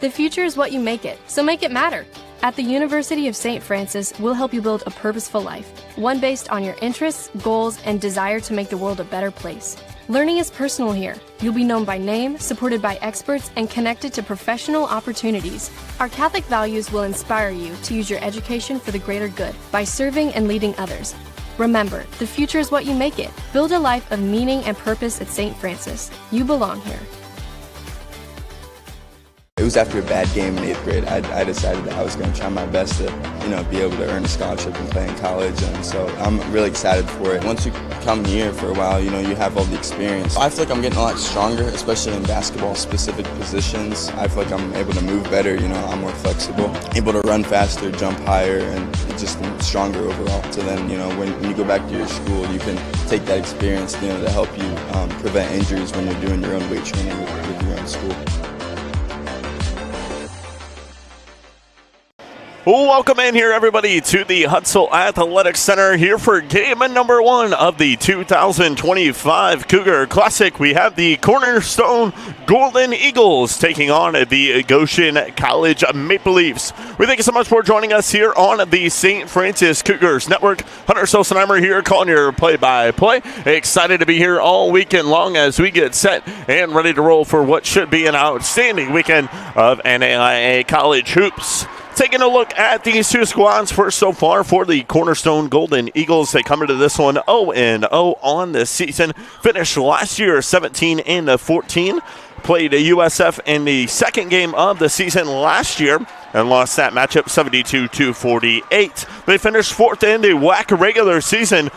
The future is what you make it, so make it matter. At the University of St. Francis, we'll help you build a purposeful life, one based on your interests, goals, and desire to make the world a better place. Learning is personal here. You'll be known by name, supported by experts, and connected to professional opportunities. Our Catholic values will inspire you to use your education for the greater good by serving and leading others. Remember, the future is what you make it. Build a life of meaning and purpose at St. Francis. You belong here. It was after a bad game in 8th grade. I decided that I was going to try my best to, be able to earn a scholarship and play in college, and so I'm really excited for it. Once you come here for a while, you have all the experience. I feel like I'm getting a lot stronger, especially in basketball-specific positions. I feel like I'm able to move better, I'm more flexible, able to run faster, jump higher, and just stronger overall. So then, when you go back to your school, you can take that experience, to help you prevent injuries when you're doing your own weight training with your own school. Welcome in here, everybody, to the Hutzel Athletic Center here for game number 1 of the 2025 Cougar Classic. We have the Cornerstone Golden Eagles taking on the Goshen College Maple Leafs. We thank you so much for joining us here on the St. Francis Cougars Network. Hunter Sosenheimer here calling your play-by-play. Excited to be here all weekend long as we get set and ready to roll for what should be an outstanding weekend of NAIA college hoops. Taking a look at these two squads first so far for the Cornerstone Golden Eagles. They come into this one 0-0 on the season. Finished last year 17-14. Played a USF in the second game of the season last year and lost that matchup 72-48. They finished 4th in the WAC regular season.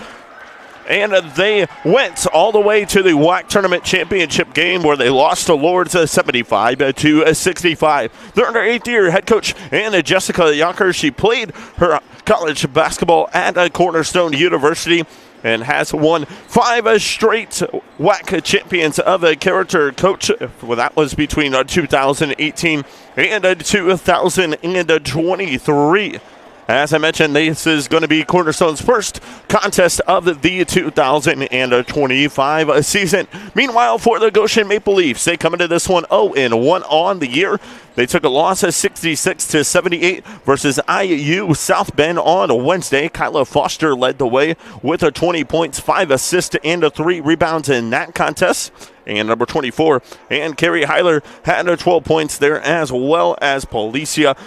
And they went all the way to the WAC Tournament Championship game where they lost to Lords 75-65. They're under 8th-year head coach and Jessica Yonker. She played her college basketball at Cornerstone University and has won 5 straight WAC champions of a character coach. Well, that was between 2018 and 2023. As I mentioned, this is going to be Cornerstone's first contest of the 2025 season. Meanwhile, for the Goshen Maple Leafs, they come into this one 0-1 on the year. They took a loss of 66-78 versus IU South Bend on Wednesday. Kyla Foster led the way with 20 points, 5 assists, and 3 rebounds in that contest. And number 24, and Carrie Heiler had 12 points there, as well as Policia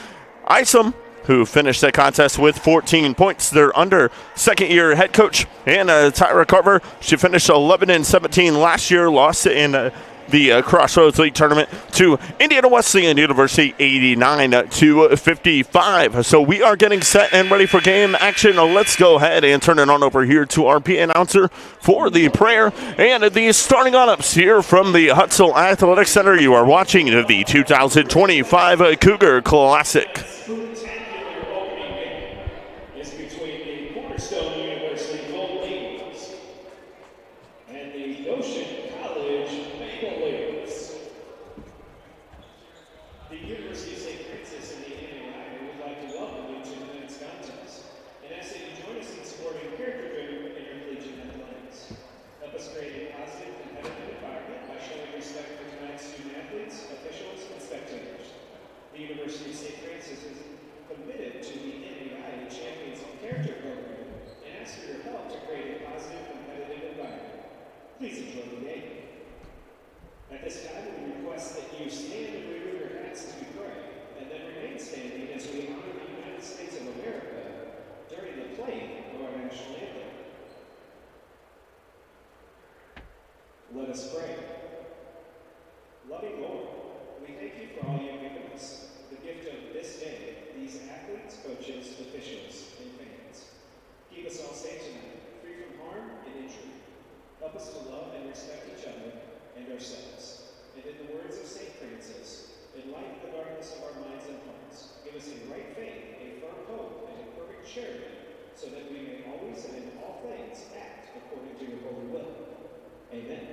Isom, who finished the contest with 14 points. They're under second-year head coach and Tyra Carver. She finished 11-17 last year, lost in the Crossroads League tournament to Indiana Wesleyan University 89-55. So we are getting set and ready for game action. Let's go ahead and turn it on over here to our P announcer for the prayer and the starting lineups here from the Hutzel Athletic Center. You are watching the 2025 Cougar Classic. Let us pray. Loving Lord, we thank you for all you've given us, the gift of this day, these athletes, coaches, officials, and fans. Keep us all safe tonight, free from harm and injury. Help us to love and respect each other and ourselves. And in the words of St. Francis, enlighten the darkness of our minds and hearts. Give us a right faith, a firm hope, and a perfect charity, so that we may always and in all things act according to your holy will. Amen.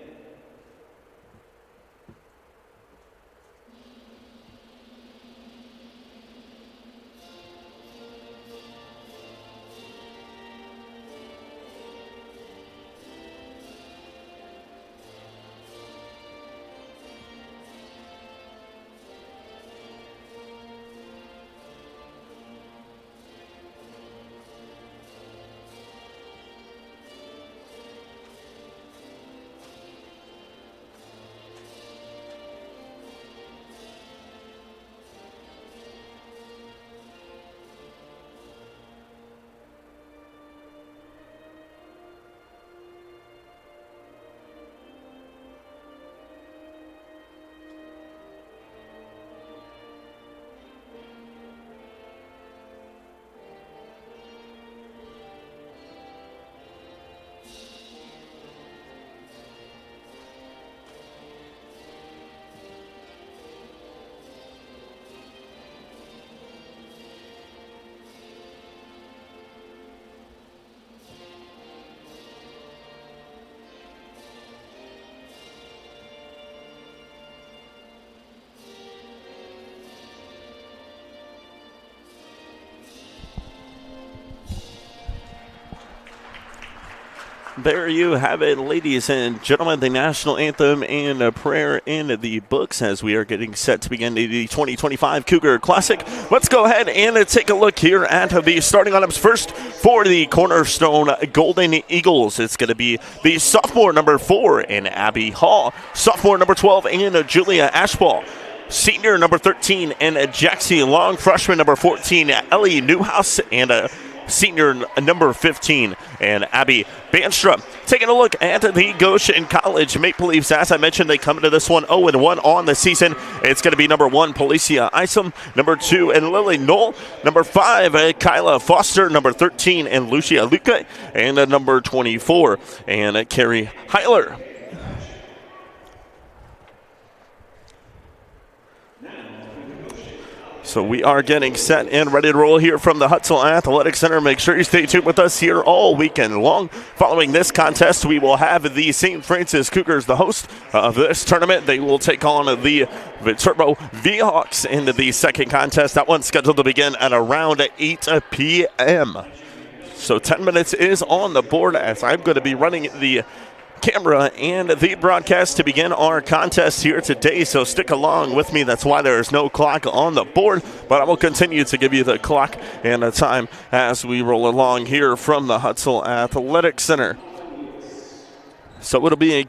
there you have it, ladies and gentlemen, the national anthem and a prayer in the books as we are getting set to begin the 2025 Cougar Classic. Let's go ahead and take a look here at the starting lineups. First, for the Cornerstone Golden Eagles, it's going to be the sophomore number 4 in Abby Hall, sophomore number 12 in Julia Ashball, senior number 13 in Jaxie Long, freshman number 14 Ellie Newhouse, and senior number 15 and Abby Banstra. Taking a look at the Goshen College Maple Leafs. As I mentioned, they come into this one 0-1 on the season. It's going to be number 1, Policia Isom, number 2, and Lily Knoll, number 5, Kyla Foster, number 13, and Lucia Luque, and number 24, and Carrie Heiler. So we are getting set and ready to roll here from the Hutzel Athletic Center. Make sure you stay tuned with us here all weekend long. Following this contest, we will have the St. Francis Cougars, the host of this tournament. They will take on the Viterbo V-Hawks in the second contest. That one's scheduled to begin at around 8 p.m. So 10 minutes is on the board as I'm going to be running the camera and the broadcast to begin our contest here today, so stick along with me. That's why there is no clock on the board, but I will continue to give you the clock and the time as we roll along here from the Hutzel Athletic Center. So it'll be a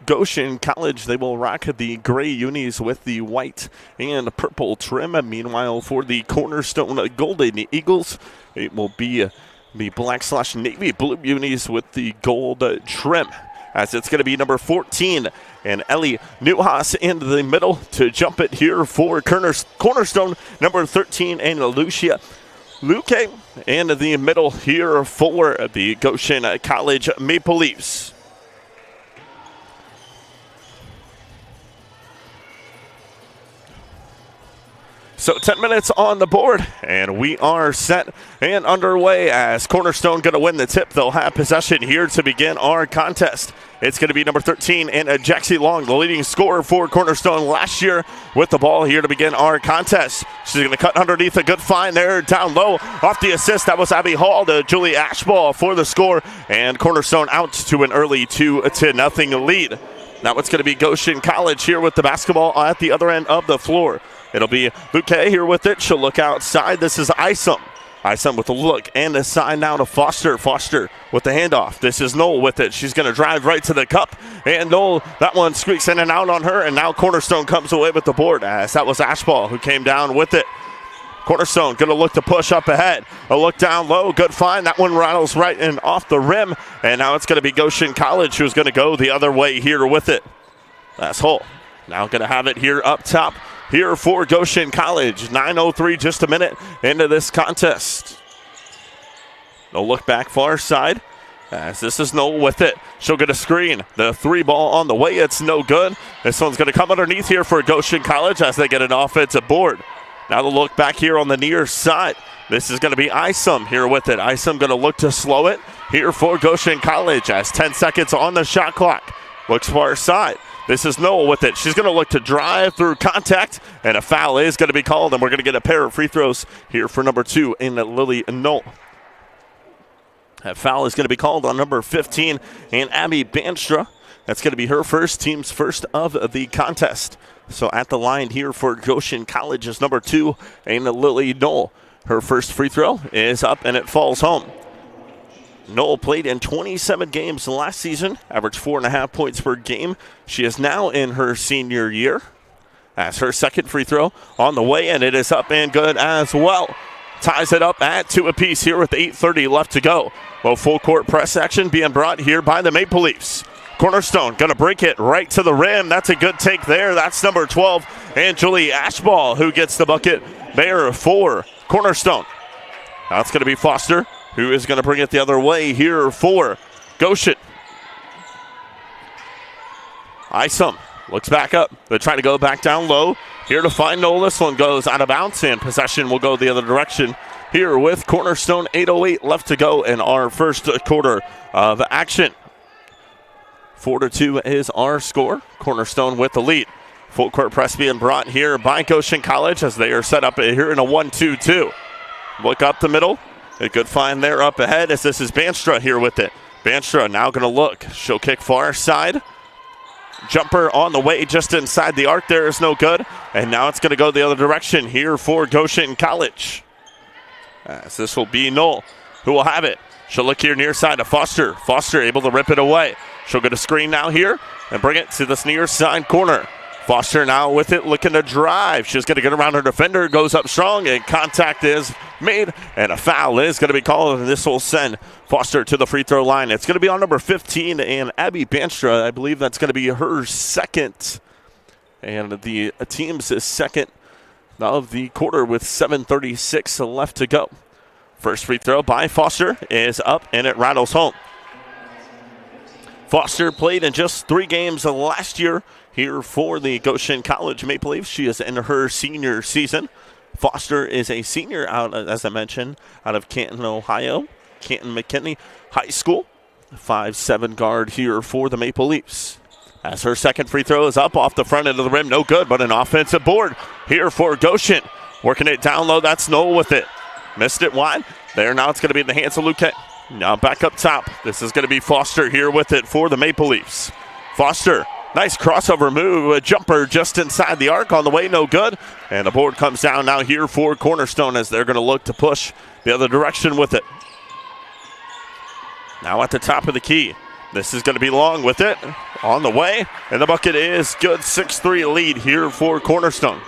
Goshen College. They will rock the gray unis with the white and purple trim. Meanwhile, for the Cornerstone Golden Eagles, it will be the black/navy blue unis with the gold trim, as it's going to be number 14 and Ellie Newhouse in the middle to jump it here for Cornerstone, number 13 and Lucia Luque in the middle here for the Goshen College Maple Leafs. So 10 minutes on the board, and we are set and underway as Cornerstone going to win the tip. They'll have possession here to begin our contest. It's going to be number 13 and Jaxie Long, the leading scorer for Cornerstone last year, with the ball here to begin our contest. She's going to cut underneath, a good find there down low. Off the assist, that was Abby Hall to Julie Ashball for the score, and Cornerstone out to an early 2-0 lead. Now it's going to be Goshen College here with the basketball at the other end of the floor. It'll be Luque here with it. She'll look outside. This is Isom. Isom with a look and a sign now to Foster. Foster with the handoff. This is Knoll with it. She's going to drive right to the cup. And Knoll, that one squeaks in and out on her. And now Cornerstone comes away with the board, as that was Ashball who came down with it. Cornerstone going to look to push up ahead. A look down low. Good find. That one rattles right and off the rim. And now it's going to be Goshen College who's going to go the other way here with it. That's Hull. Now going to have it here up top here for Goshen College. 9:03, just a minute into this contest. No look back far side, as this is Knoll with it. She'll get a screen. The 3 ball on the way. It's no good. This one's going to come underneath here for Goshen College as they get an offensive board. Now the look back here on the near side. This is going to be Isom here with it. Isom going to look to slow it here for Goshen College as 10 seconds on the shot clock. Looks far side. This is Knoll with it. She's going to look to drive through contact, and a foul is going to be called, and we're going to get a pair of free throws here for number 2 in Lily Knoll. That foul is going to be called on number 15 and Abby Banstra. That's going to be her first, team's first of the contest. So at the line here for Goshen College is number 2 and Lily Knoll. Her first free throw is up, and it falls home. Knoll played in 27 games last season, averaged 4.5 points per game. She is now in her senior year. As her second free throw on the way, and it is up and good as well. Ties it up at 2 apiece here with 8:30 left to go. Well, full court press action being brought here by the Maple Leafs. Cornerstone going to break it right to the rim. That's a good take there. That's number 12, and Julie Ashball who gets the bucket there for Cornerstone. Now it's going to be Foster, who is going to bring it the other way here for Goshen. Isom looks back up. They're trying to go back down low. Here to find Knoll. This one goes out of bounds, and possession will go the other direction here with Cornerstone. 8:08 left to go in our first quarter of action. 4-2 is our score. Cornerstone with the lead. Full court press being brought here by Goshen College as they are set up here in a 1-2-2. Look up the middle. A good find there up ahead as this is Banstra here with it. Banstra now going to look. She'll kick far side. Jumper on the way just inside the arc there is no good. And now it's going to go the other direction here for Goshen College. As this will be Knoll who will have it. She'll look here near side to Foster. Foster able to rip it away. She'll get a screen now here and bring it to this near side corner. Foster now with it, looking to drive. She's going to get around her defender, goes up strong, and contact is made, and a foul is going to be called, and this will send Foster to the free throw line. It's going to be on number 15, and Abby Banstra, I believe that's going to be her second, and the team's second of the quarter with 7:36 left to go. First free throw by Foster is up, and it rattles home. Foster played in just 3 games last year here for the Goshen College Maple Leafs. She is in her senior season. Foster is a senior out, as I mentioned, out of Canton, Ohio. Canton McKinney High School. 5'7" guard here for the Maple Leafs. As her second free throw is up off the front end of the rim, no good, but an offensive board here for Goshen. Working it down low, that's Knoll with it. Missed it wide. There, now it's going to be in the hands of Luquette. Now back up top. This is going to be Foster here with it for the Maple Leafs. Foster, nice crossover move. A jumper just inside the arc on the way, no good. And the board comes down now here for Cornerstone as they're going to look to push the other direction with it. Now at the top of the key. This is going to be Long with it on the way. And the bucket is good. 6-3 lead here for Cornerstone.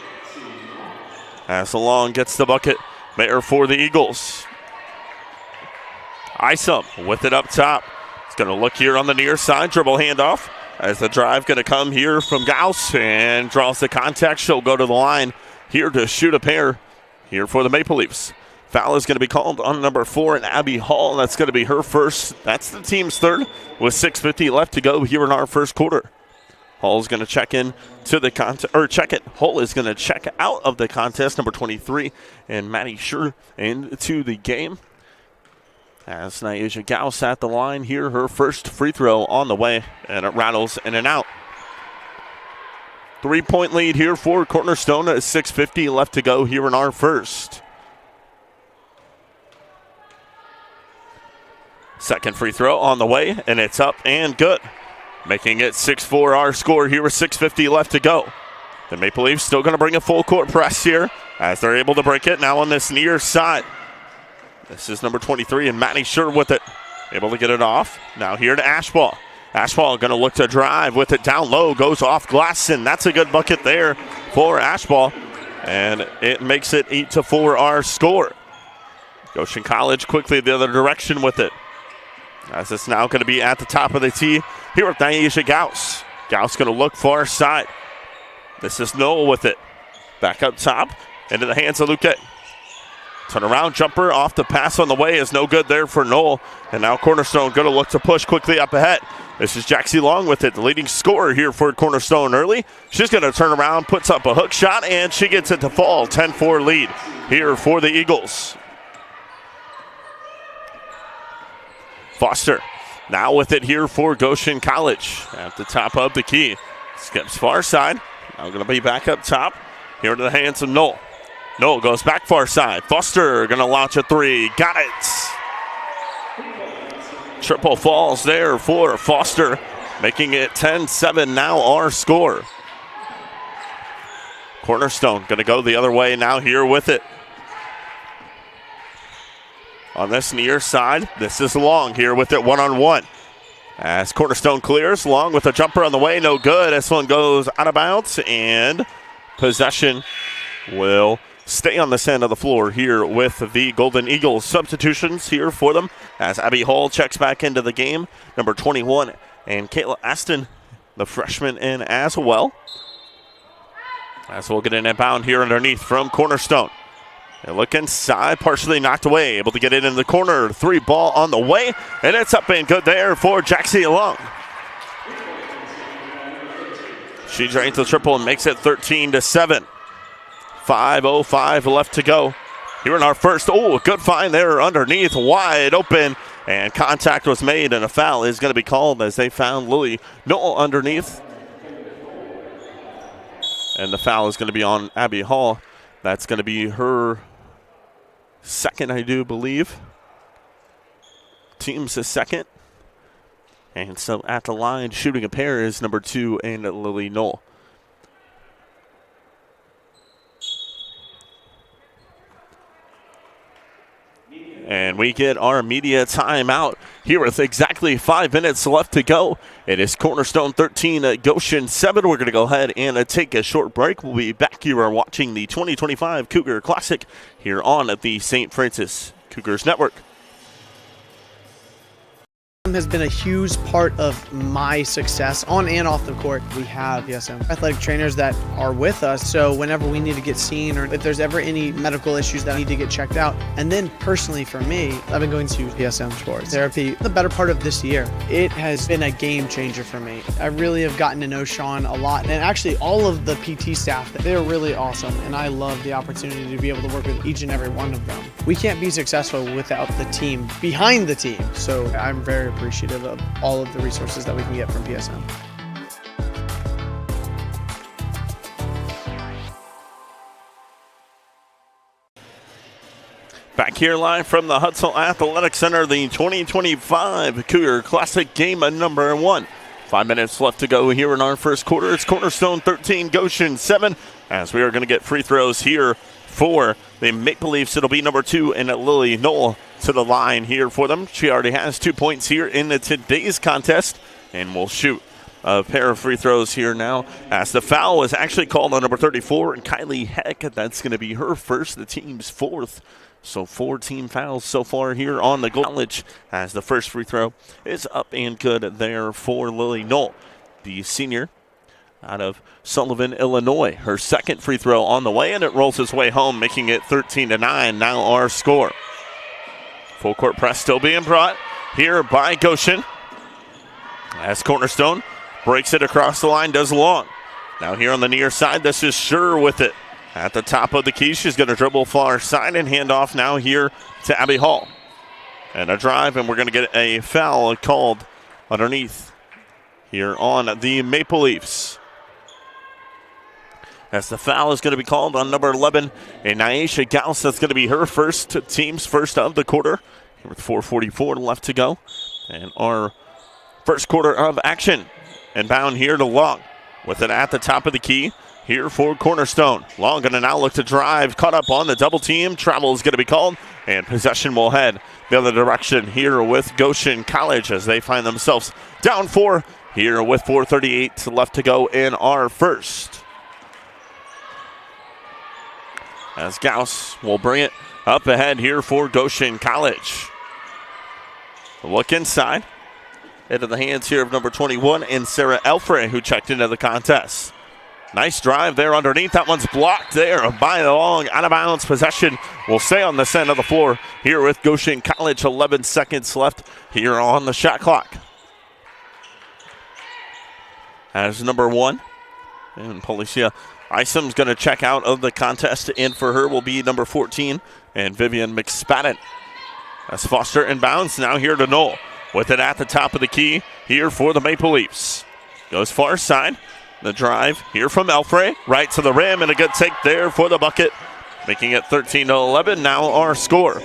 As Long gets the bucket there for the Eagles. Isom with it up top. It's going to look here on the near side. Dribble handoff. As the drive going to come here from Gauss and draws the contact. She'll go to the line here to shoot a pair here for the Maple Leafs. Foul is going to be called on number 4 and Abby Hall. That's going to be her first. That's the team's third with 6:50 left to go here in our first quarter. Hall's going to check in to the contest, or check it. Hull is going to check out of the contest, number 23, and Maddie Schur into the game. As Nyasia Gauss at the line here, her first free throw on the way, and it rattles in and out. 3-point lead here for Cornerstone at 6:50 left to go here in our first. Second free throw on the way, and it's up and good. Making it 6-4 our score here with 6:50 left to go. The Maple Leafs still going to bring a full court press here as they're able to break it now on this near side. This is number 23 and Maddie Schur with it. Able to get it off. Now here to Ashball. Ashball going to look to drive with it down low. Goes off glass, and that's a good bucket there for Ashball. And it makes it 8-4 our score. Goshen College quickly the other direction with it. As it's now going to be at the top of the tee here with Nyasia Gauss. Gauss going to look far side. This is Knoll with it. Back up top into the hands of Luquette. Turn around jumper off the pass on the way is no good there for Knoll. And now Cornerstone going to look to push quickly up ahead. This is Jaxie Long with it, the leading scorer here for Cornerstone early. She's going to turn around, puts up a hook shot, and she gets it to fall. 10-4 lead here for the Eagles. Foster now with it here for Goshen College at the top of the key. Skips far side. Now going to be back up top here to the hands of Knoll. Knoll goes back far side. Foster going to launch a three. Got it. Triple falls there for Foster, making it 10-7 now our score. Cornerstone going to go the other way now here with it. On this near side, this is Long here with it one-on-one. As Cornerstone clears, Long with a jumper on the way, no good. This one goes out of bounds, and possession will stay on this end of the floor here with the Golden Eagles. Substitutions here for them as Abby Hall checks back into the game. Number 21, and Kayla Aston, the freshman, in as well. As we'll get an inbound here underneath from Cornerstone. They look inside, partially knocked away, able to get it in the corner. 3 ball on the way, and it's up and good there for Jaxie Long. She drains the triple and makes it 13-7. 5:05 left to go here in our first. Oh, a good find there underneath, wide open, and contact was made, and a foul is going to be called as they found Lily Knoll underneath. And the foul is going to be on Abby Hall. That's going to be her second, I do believe. Team's a second. And so at the line, shooting a pair is number 2 and Lily Knoll. And we get our media timeout here with exactly 5 minutes left to go. It is Cornerstone 13, Goshen 7. We're going to go ahead and take a short break. We'll be back. You are watching the 2025 Cougar Classic here on the St. Francis Cougars Network. Has been a huge part of my success on and off the court. We have PSM athletic trainers that are with us, so whenever we need to get seen or if there's ever any medical issues that need to get checked out. And then personally for me, I've been going to PSM Sports Therapy the better part of this year. It has been a game changer for me. I really have gotten to know Sean a lot, and actually all of the PT staff, they're really awesome, and I love the opportunity to be able to work with each and every one of them. We can't be successful without the team behind the team, so I'm very appreciative of all of the resources that we can get from PSM. Back here live from the Hutzel Athletic Center, the 2025 Cougar Classic game number 1. 5 minutes left to go here in our first quarter. It's Cornerstone 13, Goshen 7, as we are going to get free throws here for the Maple Leafs. It'll be number 2 and Lily Knoll to the line here for them. She already has 2 points here in today's contest, and will shoot a pair of free throws here now, as the foul was actually called on number 34, and Kylie Heck. That's going to be her first, the team's 4th. So 4 team fouls so far here on the college, as the first free throw is up and good there for Lily Knoll, the senior out of Sullivan, Illinois. Her second free throw on the way, and it rolls its way home, making it 13-9. Now our score. Full court press still being brought here by Goshen, as Cornerstone breaks it across the line, does long. Now here on the near side, this is Sure with it. At the top of the key, she's going to dribble far side and hand off now here to Abby Hall. And a drive, and we're going to get a foul called underneath here on the Maple Leafs, as the foul is going to be called on number 11, and Nyesha Gauss. That's going to be her first, team's first of the quarter, with 4:44 left to go. And our first quarter of action. And bound here to Long, with it at the top of the key here for Cornerstone. Long going to now look to drive, caught up on the double team. Travel is going to be called, and possession will head the other direction here with Goshen College, as they find themselves down 4 here with 4:38 left to go in our first. As Gauss will bring it up ahead here for Goshen College. Look inside. Into the hands here of number 21 and Sarah Elfrey, who checked into the contest. Nice drive there underneath. That one's blocked there by Long. Out of bounds. Possession will stay on this end of the floor here with Goshen College. 11 seconds left here on the shot clock. As number 1, and Policia Isom's going to check out of the contest. In for her will be number 14 and Vivian McSpadden. As Foster inbounds, now here to Knoll. With it at the top of the key here for the Maple Leafs. Goes far side. The drive here from Elfrey. Right to the rim, and a good take there for the bucket, making it 13-11. Now our score.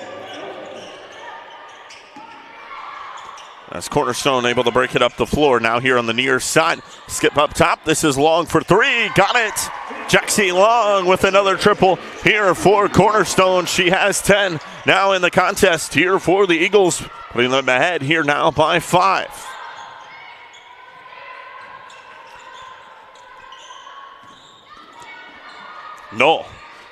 As Cornerstone able to break it up the floor. Now here on the near side. Skip up top. This is Long for 3. Got it. Jaxie Long with another triple here for Cornerstone. She has 10 now in the contest here for the Eagles, putting them ahead here now by 5. Knoll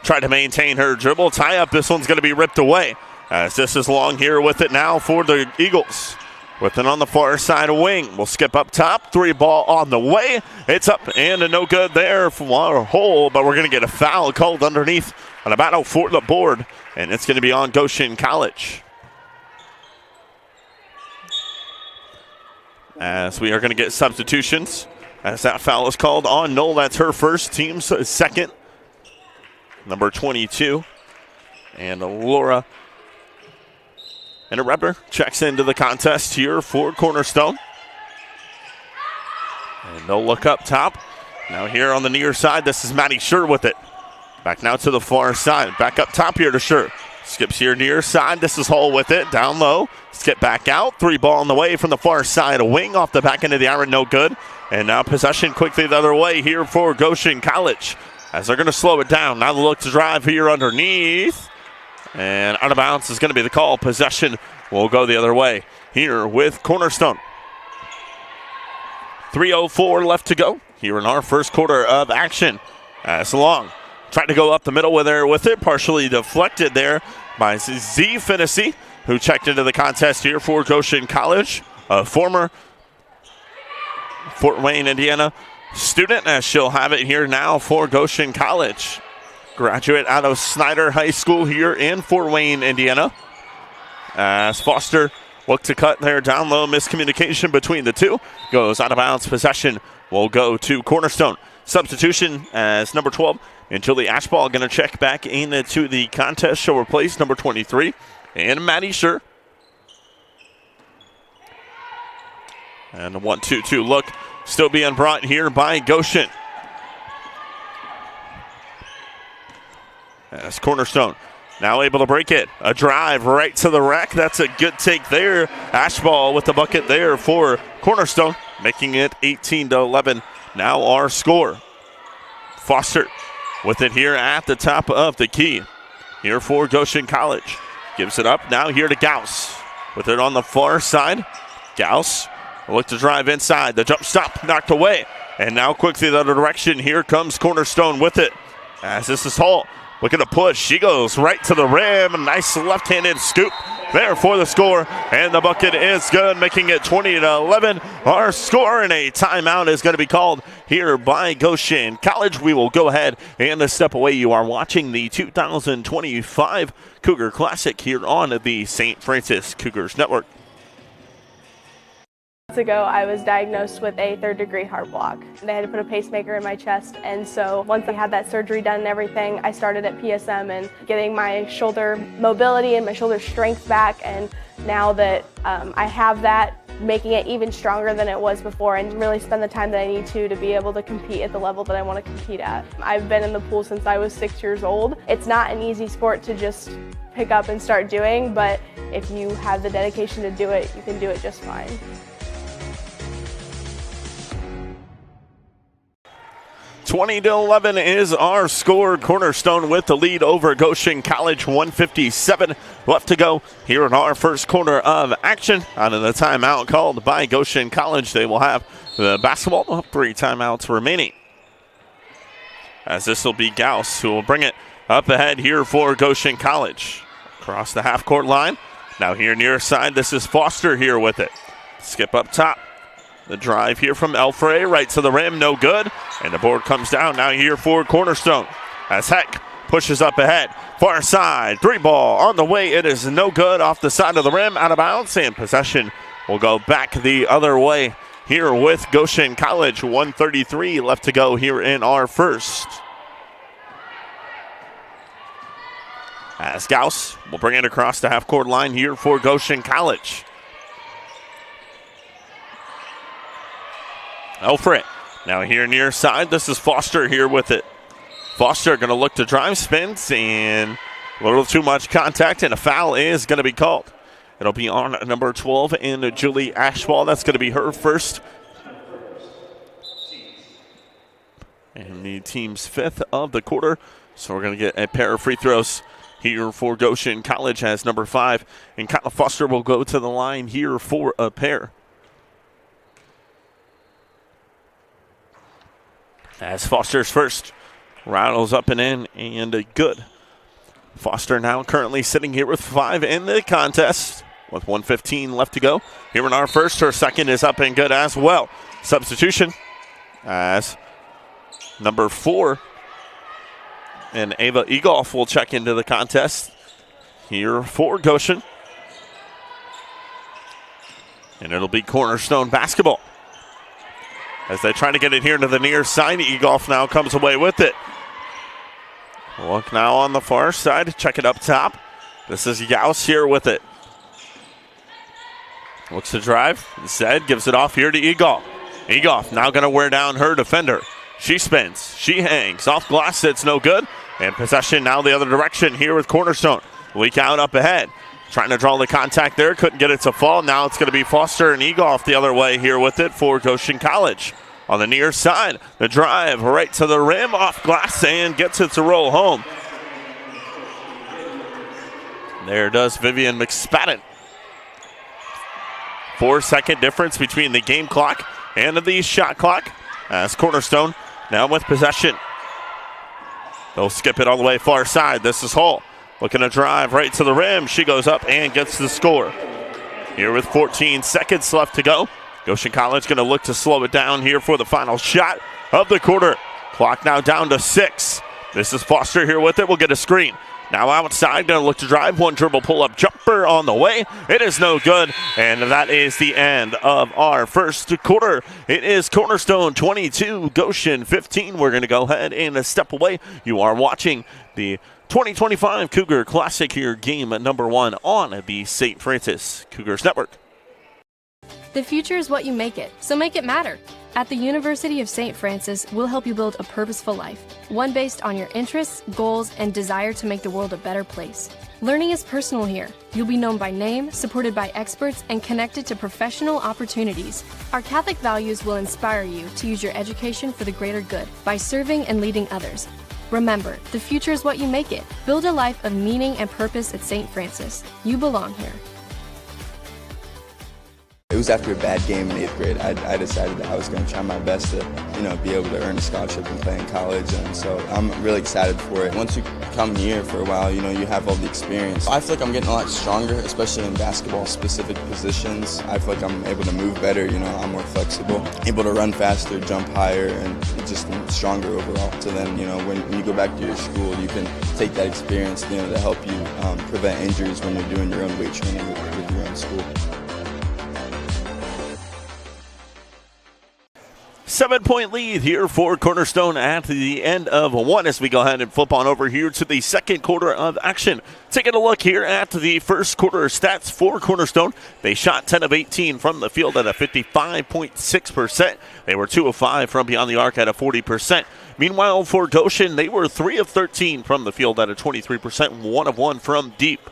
tried to maintain her dribble. Tie up. This one's going to be ripped away, as this is Long here with it now for the Eagles. With it on the far side of wing. We'll skip up top. 3 ball on the way. It's up and a no good there from our hole, but we're going to get a foul called underneath on a battle for the board, and it's going to be on Goshen College. As we are going to get substitutions, as that foul is called on Knoll. That's her first, team's second. Number 22. And Laura and a Repper checks into the contest here for Cornerstone. And they'll look up top. Now here on the near side, this is Maddie Sure with it. Back now to the far side. Back up top here to Sure. Skips here near side. This is Hull with it. Down low. Skip back out. 3 ball on the way from the far side. A wing off the back end of the iron. No good. And now possession quickly the other way here for Goshen College. As they're going to slow it down. Now the look to drive here underneath. And out of bounds is going to be the call. Possession will go the other way here with Cornerstone. 3:04 left to go here in our first quarter of action. As Long tried to go up the middle with it, partially deflected there by Z Finnessy, who checked into the contest here for Goshen College, a former Fort Wayne, Indiana student, as she'll have it here now for Goshen College. Graduate out of Snyder High School here in Fort Wayne, Indiana. As Foster looked to cut there down low, miscommunication between the two. Goes out of bounds. Possession will go to Cornerstone. Substitution as number 12 and Julie Ashball going to check back into the contest. She'll replace number 23 and Maddie Scher. And a 1-2-2 look still being brought here by Goshen. As Cornerstone now able to break it. A drive right to the rack. That's a good take there. Ashball with the bucket there for Cornerstone, making it 18-11. Now our score. Foster with it here at the top of the key. Here for Goshen College. Gives it up now here to Gauss. With it on the far side. Gauss will look to drive inside. The jump stop knocked away. And now quickly the other direction. Here comes Cornerstone with it. As this is Hull looking to push. She goes right to the rim. A nice left-handed scoop there for the score. And the bucket is good, making it 20-11. Our score, and a timeout is going to be called here by Goshen College. We will go ahead and step away. You are watching the 2025 Cougar Classic here on the St. Francis Cougars Network. Months ago, I was diagnosed with a 3rd-degree heart block. They had to put a pacemaker in my chest, and so once I had that surgery done and everything, I started at PSM and getting my shoulder mobility and my shoulder strength back, and now that I have that, making it even stronger than it was before and really spend the time that I need to be able to compete at the level that I want to compete at. I've been in the pool since I was 6 years old. It's not an easy sport to just pick up and start doing, but if you have the dedication to do it, you can do it just fine. 20-11 is our score. Cornerstone with the lead over Goshen College. 1:57 left to go here in our first quarter of action. Out of the timeout called by Goshen College, they will have the basketball. 3 timeouts remaining. As this will be Gauss who will bring it up ahead here for Goshen College. Across the half-court line. Now here near side, this is Foster here with it. Skip up top. The drive here from Elfray, right to the rim, no good. And the board comes down now here for Cornerstone. As Heck pushes up ahead. Far side, 3 ball on the way. It is no good, off the side of the rim, out of bounds. And possession will go back the other way here with Goshen College. 1:33 left to go here in our first. As Gauss will bring it across the half-court line here for Goshen College. Elfray now here near side. This is Foster here with it. Foster going to look to drive, spins, and a little too much contact, and a foul is going to be called. It'll be on number 12 and Julie Ashball. That's going to be her first. And the team's 5th of the quarter. So we're going to get a pair of free throws here for Goshen College as number 5. And Kyla Foster will go to the line here for a pair. As Foster's first rattles up and in, and a good. Foster now currently sitting here with 5 in the contest with 1:15 left to go. Here in our first, her second is up and good as well. Substitution as number 4 and Ava Egolf will check into the contest here for Goshen. And it'll be Cornerstone basketball. As they try to get it here to the near side, Egolf now comes away with it. Look now on the far side, check it up top. This is Gauss here with it. Looks to drive, Zed gives it off here to Egolf. Egolf now going to wear down her defender. She spins, she hangs, off glass, it's no good. And possession now the other direction here with Cornerstone. Leak out up ahead. Trying to draw the contact there. Couldn't get it to fall. Now it's going to be Foster and Egoff the other way here with it for Goshen College. On the near side, the drive right to the rim, off glass, and gets it to roll home. There does Vivian McSpadden. 4-second difference between the game clock and the shot clock as Cornerstone now with possession. They'll skip it all the way far side. This is Hull looking to drive right to the rim. She goes up and gets the score. Here with 14 seconds left to go. Goshen College going to look to slow it down here for the final shot of the quarter. Clock now down to 6. This is Foster here with it. We'll get a screen. Now outside, going to look to drive. One dribble pull-up jumper on the way. It is no good, and that is the end of our first quarter. It is Cornerstone 22, Goshen 15. We're going to go ahead and step away. You are watching the 2025 Cougar Classic here, game number 1 on the St. Francis Cougars Network. The future is what you make it, so make it matter. At the University of St. Francis, we'll help you build a purposeful life, one based on your interests, goals, and desire to make the world a better place. Learning is personal here. You'll be known by name, supported by experts, and connected to professional opportunities. Our Catholic values will inspire you to use your education for the greater good by serving and leading others. Remember, the future is what you make it. Build a life of meaning and purpose at St. Francis. You belong here. It was after a bad game in 8th grade. I decided that I was going to try my best to, be able to earn a scholarship and play in college. And so I'm really excited for it. Once you come here for a while, you have all the experience. I feel like I'm getting a lot stronger, especially in basketball-specific positions. I feel like I'm able to move better. I'm more flexible, able to run faster, jump higher, and just stronger overall. So then, when you go back to your school, you can take that experience, to help you prevent injuries when you're doing your own weight training with your own school. 7-point lead here for Cornerstone at the end of 1 as we go ahead and flip on over here to the second quarter of action. Taking a look here at the first quarter stats for Cornerstone. They shot 10 of 18 from the field at a 55.6%. They were 2 of 5 from beyond the arc at a 40%. Meanwhile, for Goshen, they were 3 of 13 from the field at a 23%, 1 of 1 from deep.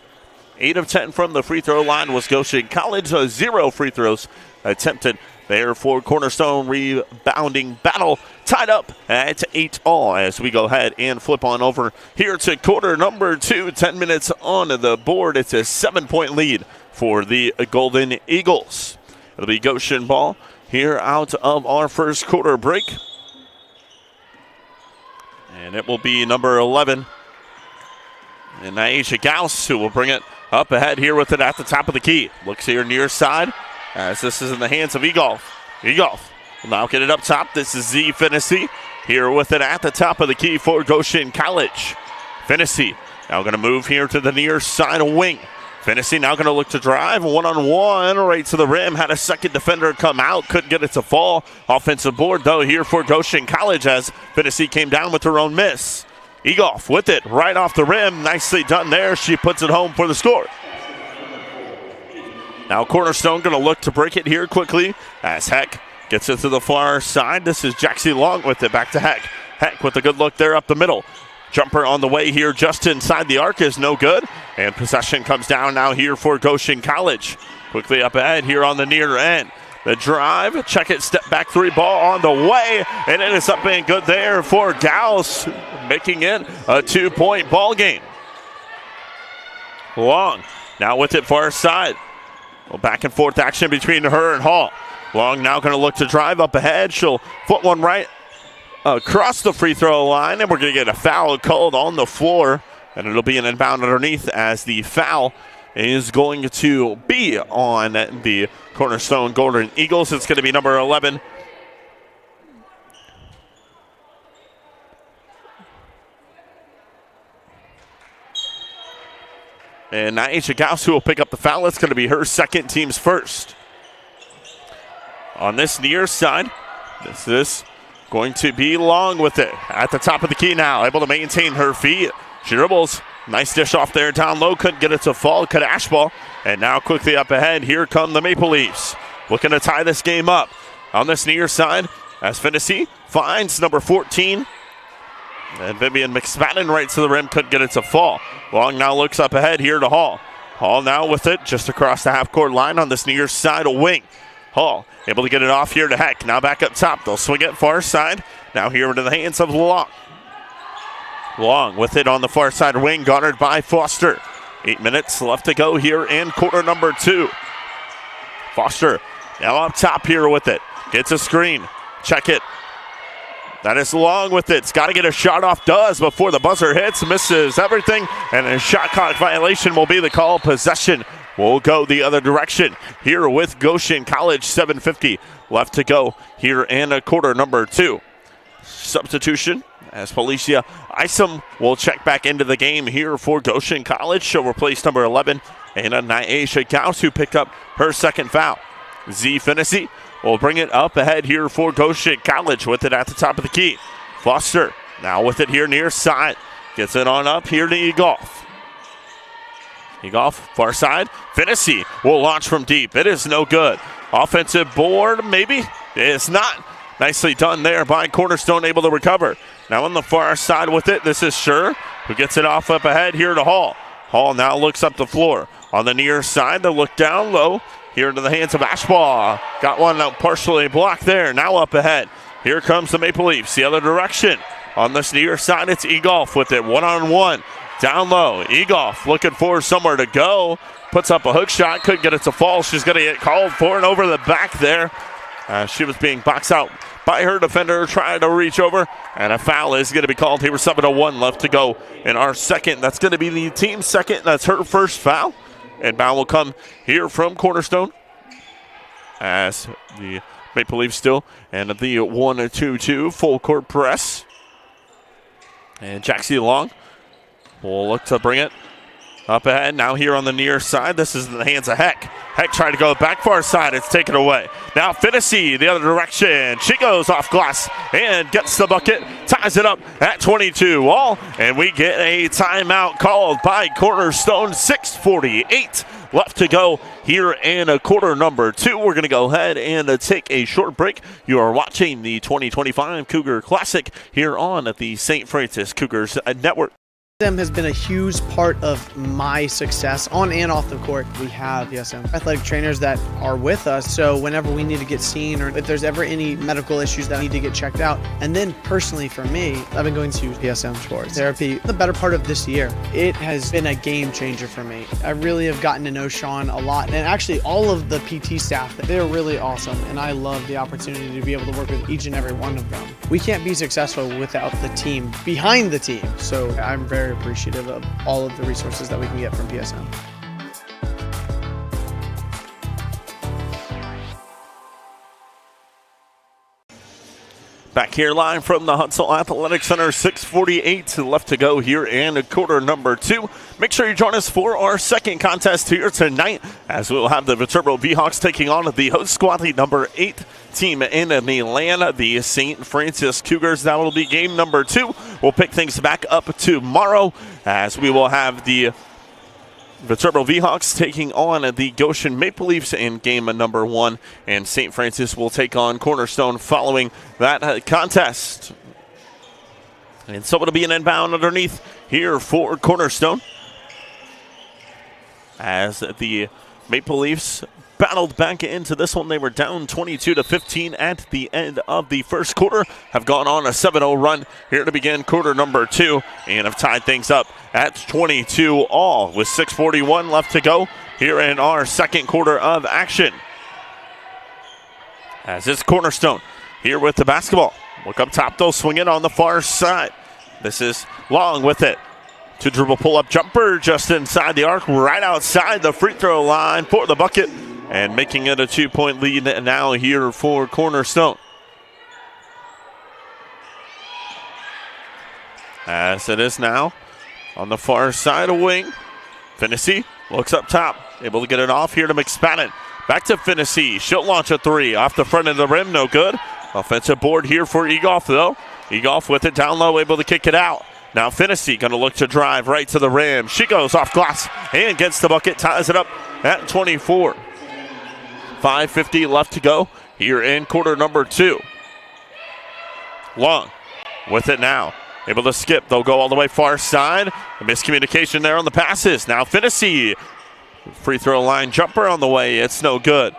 8 of 10 from the free throw line was Goshen College, 0 free throws attempted. There for Cornerstone, rebounding battle tied up at 8-all as we go ahead and flip on over here to quarter number 2. 10 minutes on the board. It's a 7-point lead for the Golden Eagles. It'll be Goshen ball here out of our first quarter break. And it will be number 11. And Aisha Gauss who will bring it up ahead here with it at the top of the key. Looks here near side. As this is in the hands of Egoff. Egoff will now get it up top. This is Z Finney here with it at the top of the key for Goshen College. Finney now going to move here to the near side wing. Finney now going to look to drive. One-on-one right to the rim. Had a second defender come out. Couldn't get it to fall. Offensive board, though, here for Goshen College as Finney came down with her own miss. Egoff with it right off the rim. Nicely done there. She puts it home for the score. Now Cornerstone going to look to break it here quickly as Heck gets it to the far side. This is Jaxie Long with it back to Heck. Heck with a good look there up the middle. Jumper on the way here just inside the arc is no good. And possession comes down now here for Goshen College. Quickly up ahead here on the near end. The drive, check it, step back 3 ball on the way. And it is up and good there for Gauss, making it a 2-point ball game. Long now with it far side. Well, back and forth action between her and Hall. Long now going to look to drive up ahead. She'll foot one right across the free throw line, and we're going to get a foul called on the floor, and it'll be an inbound underneath as the foul is going to be on the Cornerstone Golden Eagles. It's going to be number 11. And Aisha Gauss who will pick up the foul. It's going to be her second, team's first. On this near side, this is going to be Long with it. At the top of the key now, able to maintain her feet. She dribbles. Nice dish off there down low. Couldn't get it to fall. Kadash ball. And now quickly up ahead, here come the Maple Leafs. Looking to tie this game up. On this near side, as Finney finds number 14. And Vivian McSpadden right to the rim, couldn't get it to fall. Long now looks up ahead here to Hall. Hall now with it just across the half-court line on this near side wing. Hall able to get it off here to Heck. Now back up top. They'll swing it far side. Now here into the hands of Long. Long with it on the far side wing, guarded by Foster. 8 minutes left to go here in quarter number 2. Foster now up top here with it. Gets a screen. Check it. That is Long with it. It's got to get a shot off. Does before the buzzer hits. Misses everything. And a shot clock violation will be the call. Possession will go the other direction here with Goshen College. 7:50 left to go here in quarter number 2. Substitution as Felicia Isom will check back into the game here for Goshen College. She'll replace number 11 and Nyasha Gauss, who picked up her second foul. Z Finnessy will bring it up ahead here for Goshen College with it at the top of the key. Foster now with it here near side. Gets it on up here to Egolf. Egolf far side. Finnessy will launch from deep. It is no good. Offensive board maybe. It's not. Nicely done there by Cornerstone, able to recover. Now on the far side with it, this is Scher, who gets it off up ahead here to Hall. Hall now looks up the floor. On the near side, they'll look down low. Here into the hands of Ashbaugh. Got one out partially blocked there. Now up ahead. Here comes the Maple Leafs the other direction. On this near side, it's Egolf with it one-on-one. Down low. Egolf looking for somewhere to go. Puts up a hook shot. Couldn't get it to fall. She's going to get called for and over the back there. She was being boxed out by her defender, trying to reach over. And a foul is going to be called here with 7:01 left to go in our second. That's going to be the team's second. That's her first foul. And foul will come here from Cornerstone as the Maple Leafs still and the 1-2-2 full court press. And Jaxie Long will look to bring it up ahead. Now here on the near side, this is in the hands of Heck. Heck tried to go back far side. It's taken away. Now Finnessy the other direction. She goes off glass and gets the bucket. Ties it up at 22 all. And we get a timeout called by Cornerstone. 6:48 left to go here in quarter number 2. We're going to go ahead and take a short break. You are watching the 2025 Cougar Classic here on the St. Francis Cougars Network. Has been a huge part of my success on and off the court. We have athletic trainers that are with us, so whenever we need to get seen or if there's ever any medical issues that need to get checked out. And then personally for me, I've been going to PSM Sports Therapy the better part of this year. It has been a game changer for me. I really have gotten to know Sean a lot, and actually all of the PT staff, they're really awesome, and I love the opportunity to be able to work with each and every one of them. We can't be successful without the team behind the team, so I'm very appreciative of all of the resources that we can get from PSM. Back here live from the Huntsville Athletic Center, 6:48 left to go here in quarter number 2. Make sure you join us for our second contest here tonight, as we'll have the Viterbo V-Hawks taking on the host squad, the number 8 team in the land, the St. Francis Cougars. That will be game number 2. We'll pick things back up tomorrow, as we will have the Viterbo V-Hawks taking on the Goshen Maple Leafs in game number 1, and St. Francis will take on Cornerstone following that contest. And so it'll be an inbound underneath here for Cornerstone, as the Maple Leafs battled back into this one. They were down 22-15 at the end of the first quarter, have gone on a 7-0 run here to begin quarter number 2, and have tied things up at 22 all with 6:41 left to go here in our second quarter of action. As it's Cornerstone here with the basketball. Look up top, they'll swing it on the far side. This is Long with it. To dribble pull-up jumper just inside the arc, right outside the free throw line for the bucket, and making it a 2-point lead now here for Cornerstone. As it is now on the far side of wing, Finnessy looks up top, able to get it off here to McSpadden. Back to Finnessy, she'll launch a 3 off the front of the rim, no good. Offensive board here for Egolf though. Egolf with it down low, able to kick it out. Now Finnessy going to look to drive right to the rim. She goes off glass and gets the bucket, ties it up at 24. 5:50 left to go here in quarter number 2. Long with it now. able to skip. They'll go all the way far side. A miscommunication there on the passes. Now Finney, free throw line jumper on the way. It's no good.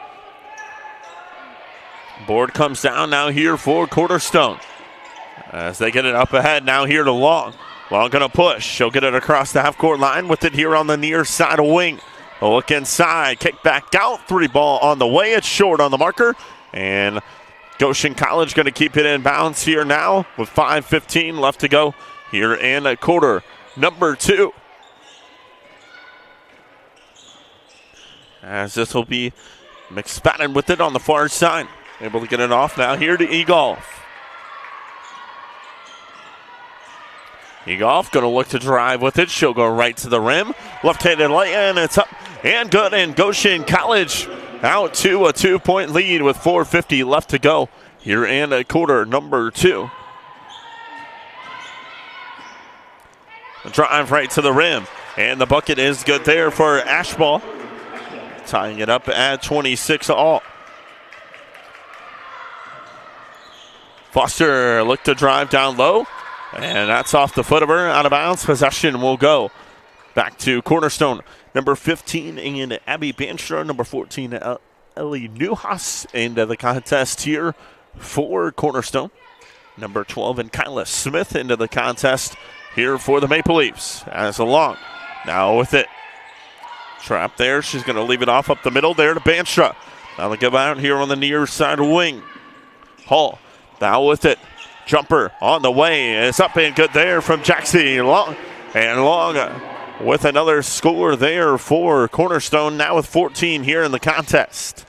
Board comes down now here for Cornerstone. As they get it up ahead now here to Long. Long gonna push. She'll get it across the half-court line with it here on the near side of wing. A look inside, kick back out, 3 ball on the way. It's short on the marker. And Goshen College going to keep it in bounds here now with 5:15 left to go here in quarter number 2. As this will be McSpadden with it on the far side. Able to get it off now here to Egolf. Egolf going to look to drive with it. She'll go right to the rim. Left-handed lay, and it's up and good. And Goshen College out to a 2-point lead with 4:50 left to go here in quarter number 2. A drive right to the rim, and the bucket is good there for Ashball, tying it up at 26 all. Foster looked to drive down low, and that's off the foot of her, out of bounds. Possession will go back to Cornerstone. Number 15 in Abby Banstra, number 14 Ellie Newhouse into the contest here for Cornerstone. Number 12 in Kyla Smith into the contest here for the Maple Leafs. As along now with it. Trap there. She's going to leave it off up the middle there to Banstra. Now they go out here on the near side wing. Hall now with it. Jumper on the way. It's up and good there from Jaxie. Long with another score there for Cornerstone, now with 14 here in the contest.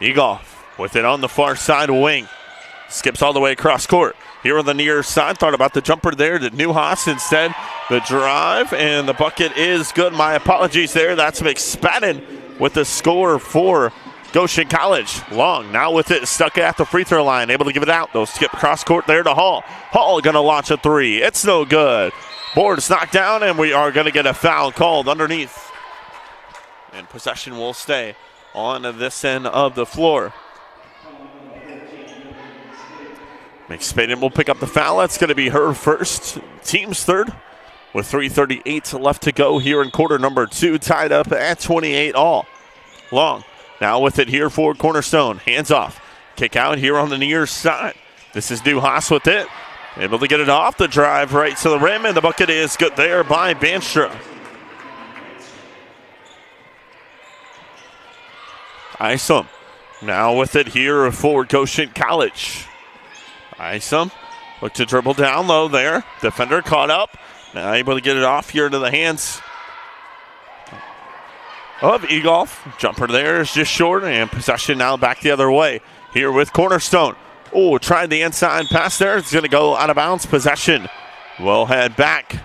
Egolf with it on the far side wing. Skips all the way across court. Here on the near side, thought about the jumper there to Newhouse. Instead, the drive, and the bucket is good. My apologies there. That's McSpadden with the score for Goshen College. Long now with it, stuck at the free throw line, able to give it out. They'll skip across court there to Hall. Hall going to launch a 3. It's no good. Board's knocked down, and we are going to get a foul called underneath. And possession will stay on this end of the floor. McSpadden will pick up the foul. That's going to be her first, team's third, with 3:38 left to go here in quarter number 2, tied up at 28 all. Long now with it here for Cornerstone. Hands off. Kick out here on the near side. This is Newhouse with it. Able to get it off the drive right to the rim, and the bucket is good there by Banstra. Isom now with it here for Goshen College. Isom look to dribble down low there. Defender caught up. Now able to get it off here into the hands of Egolf. Jumper there is just short, and possession now back the other way here with Cornerstone. Oh, tried the inside pass there. It's going to go out of bounds. Possession will head back,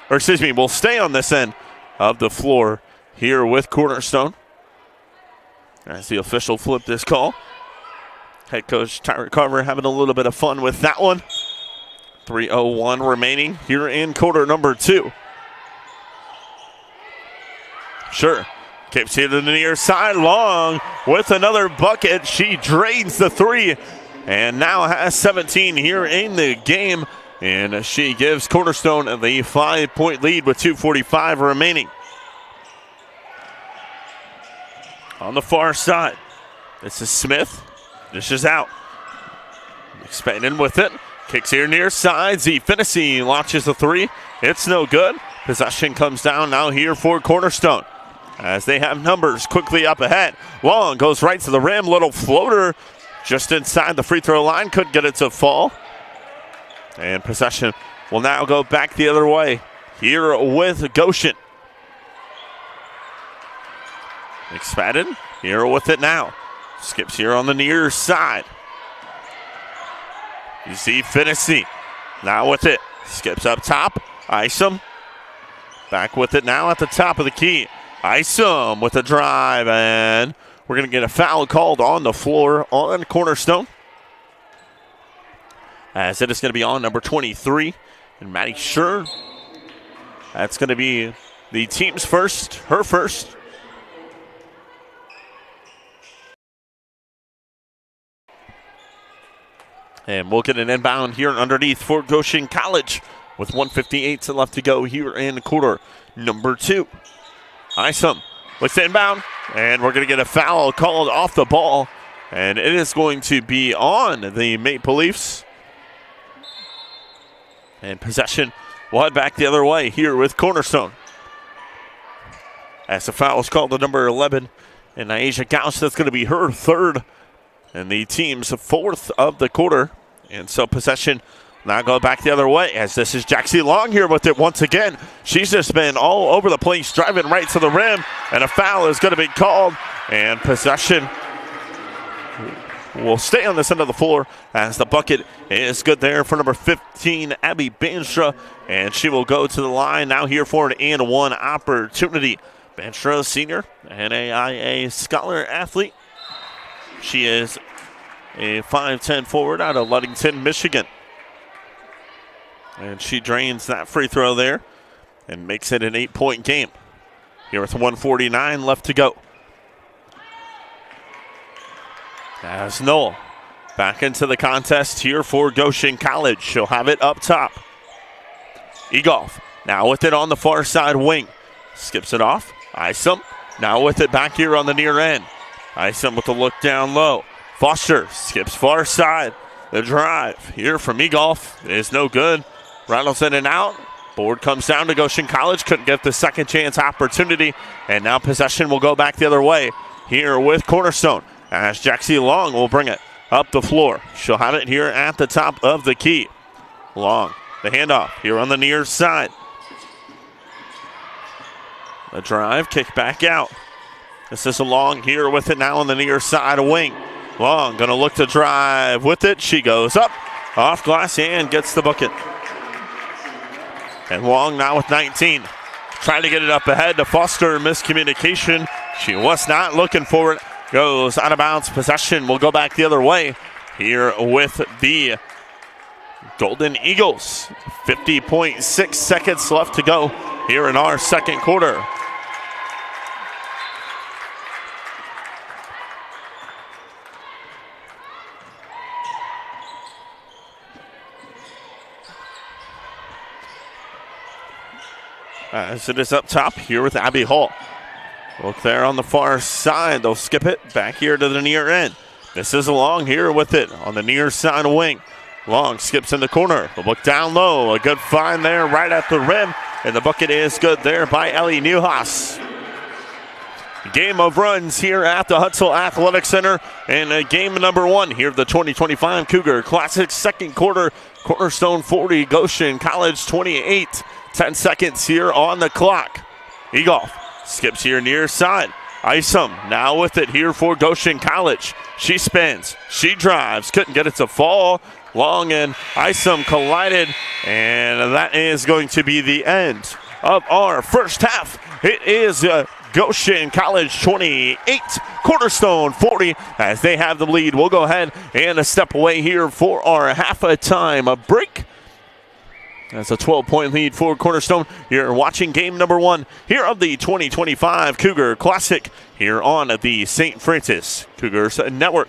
or excuse me, will stay on this end of the floor here with Cornerstone. As the official flipped this call. Head coach Tyra Carver having a little bit of fun with that one. 3:01 remaining here in quarter number 2. Sure. Keeps it to the near side. Long with another bucket. She drains the 3 and now has 17 here in the game. And she gives Cornerstone the 5-point lead with 2:45 remaining. On the far side, this is Smith. This is out. McSpadden with it. Kicks here near side. Z Finney launches the 3. It's no good. Possession comes down now here for Cornerstone, as they have numbers quickly up ahead. Long goes right to the rim. Little floater just inside the free throw line. Couldn't get it to fall. And possession will now go back the other way here with Goshen. McSpadden here with it now. Skips here on the near side. You see Finney now with it. Skips up top. Isom back with it now at the top of the key. Isom with a drive, and we're going to get a foul called on the floor on Cornerstone, as it is going to be on number 23, and Maddie Schur. That's going to be the team's first, her first. And we'll get an inbound here underneath for Goshen College with 1:58 left to go here in quarter number 2. Isom looks to inbound, and we're going to get a foul called off the ball, and it is going to be on the Maple Leafs. And possession will head back the other way here with Cornerstone. As the foul is called to number 11, and Aisha Gauss, that's going to be her third, and the team's fourth of the quarter. And so possession now go back the other way, as this is Jaxie Long here with it once again. She's just been all over the place, driving right to the rim, and a foul is going to be called, and possession will stay on this end of the floor as the bucket is good there for number 15, Abby Banstra, and she will go to the line now here for an and one opportunity. Banstra, senior, NAIA scholar athlete. She is a 5'10 forward out of Ludington, Michigan. And she drains that free throw there and makes it an 8-point game. Here with 1:49 left to go. As Noel back into the contest here for Goshen College. She'll have it up top. Egolf now with it on the far side wing. Skips it off. Isom now with it back here on the near end. Isom with the look down low. Foster skips far side. The drive here from Egolf is no good. Rattles in and out. Board comes down to Goshen College. Couldn't get the second chance opportunity. And now possession will go back the other way here with Cornerstone, as Jaxie Long will bring it up the floor. She'll have it here at the top of the key. Long, the handoff here on the near side. The drive, kick back out. This is Long here with it now on the near side wing. Long gonna look to drive with it. She goes up, off glass, and gets the bucket. And Long now with 19. Trying to get it up ahead to Foster. Miscommunication. She was not looking for it. Goes out of bounds. Possession will go back the other way here with the Golden Eagles. 50.6 seconds left to go here in our second quarter. As it is up top here with Abby Hall. Look there on the far side. They'll skip it back here to the near end. This is Long here with it on the near side wing. Long skips in the corner. The look down low. A good find there right at the rim. And the bucket is good there by Ellie Newhouse. Game of runs here at the Hutzel Athletic Center. And game number 1 here of the 2025 Cougar Classic second quarter. Cornerstone 40, Goshen College 28. 10 seconds here on the clock. Egolf skips here near side. Isom now with it here for Goshen College. She spins. She drives. Couldn't get it to fall. Long and Isom collided. And that is going to be the end of our first half. It is Goshen College 28, Cornerstone 40 as they have the lead. We'll go ahead and step away here for our half-time break. That's a 12-point lead for Cornerstone. You're watching game number 1 here of the 2025 Cougar Classic here on the St. Francis Cougars Network.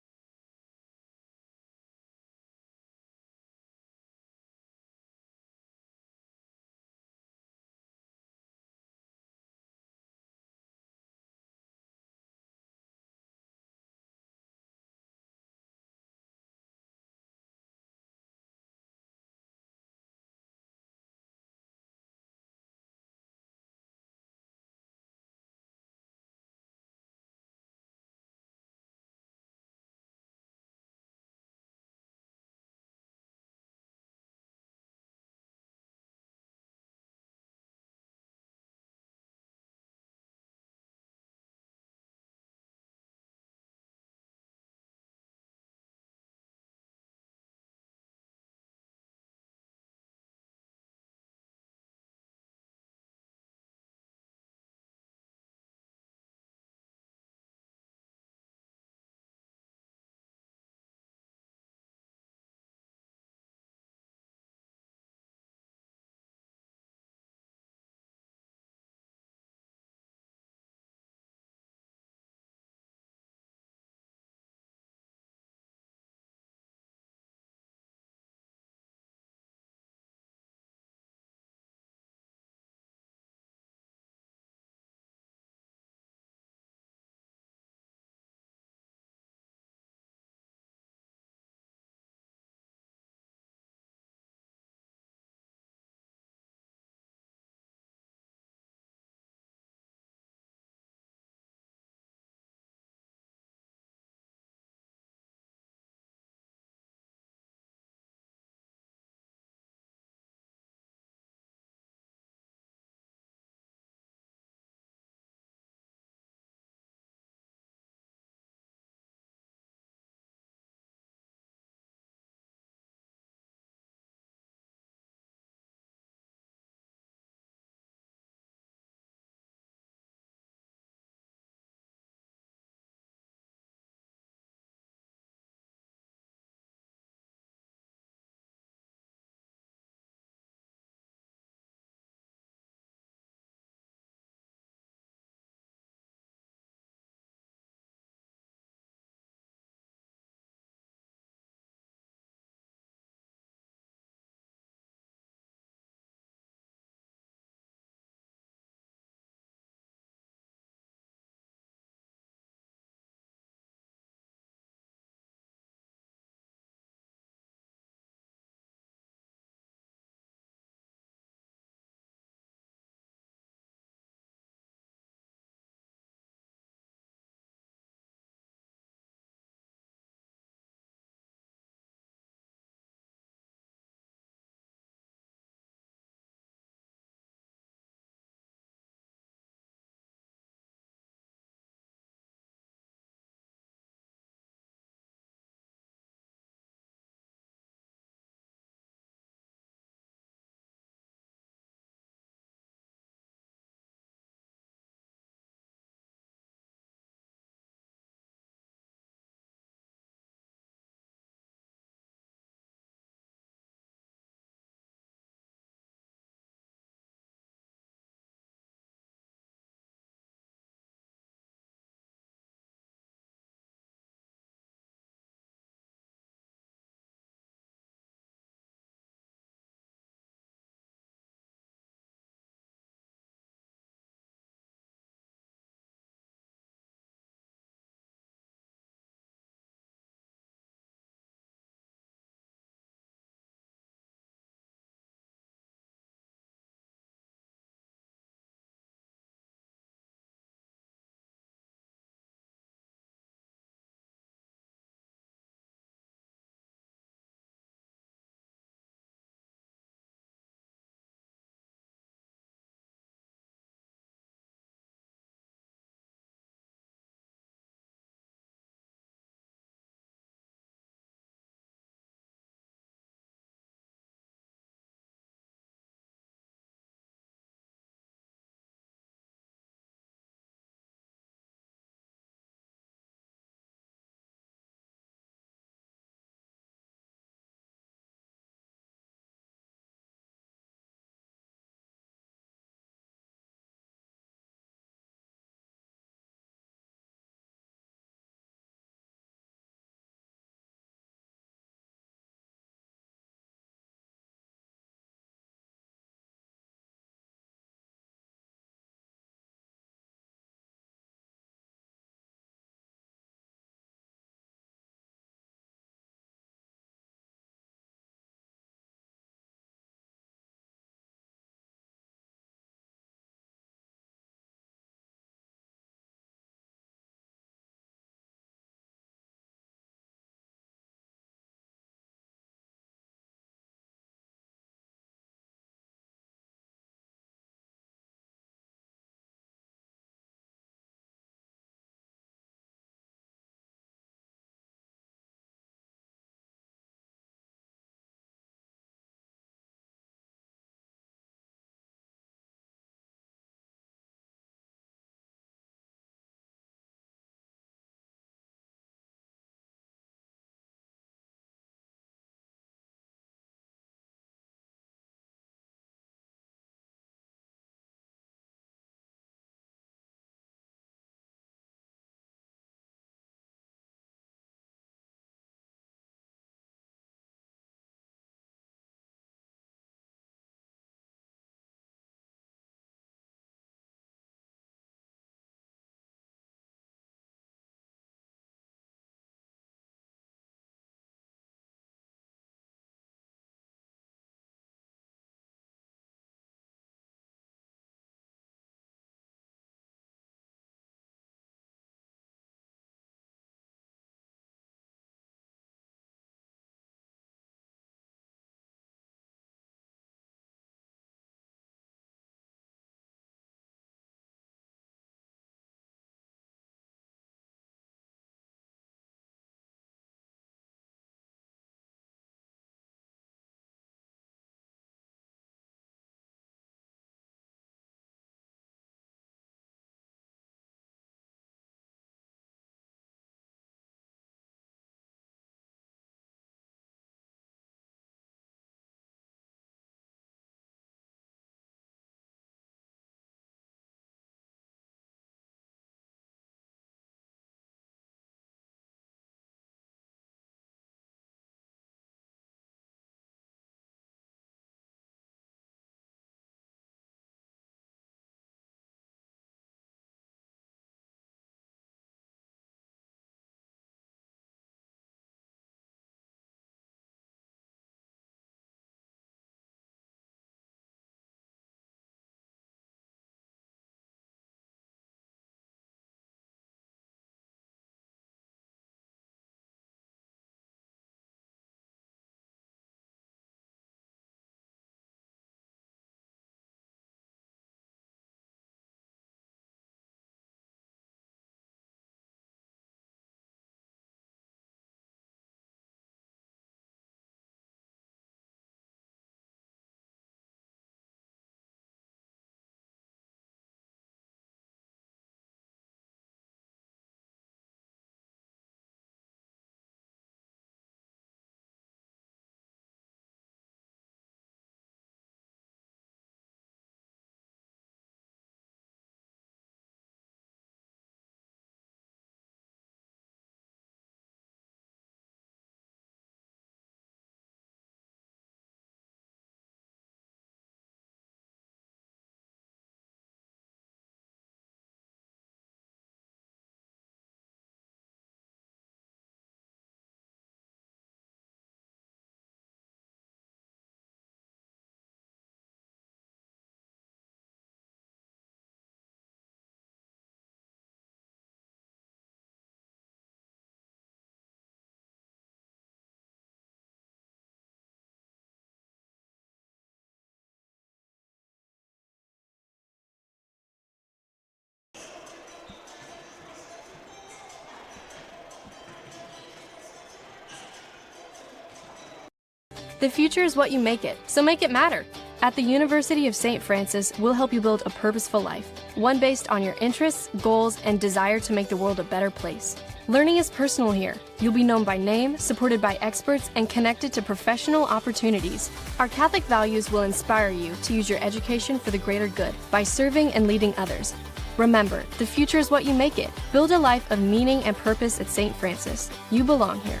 The future is what you make it, so make it matter. At the University of St. Francis, we'll help you build a purposeful life, one based on your interests, goals, and desire to make the world a better place. Learning is personal here. You'll be known by name, supported by experts, and connected to professional opportunities. Our Catholic values will inspire you to use your education for the greater good by serving and leading others. Remember, the future is what you make it. Build a life of meaning and purpose at St. Francis. You belong here.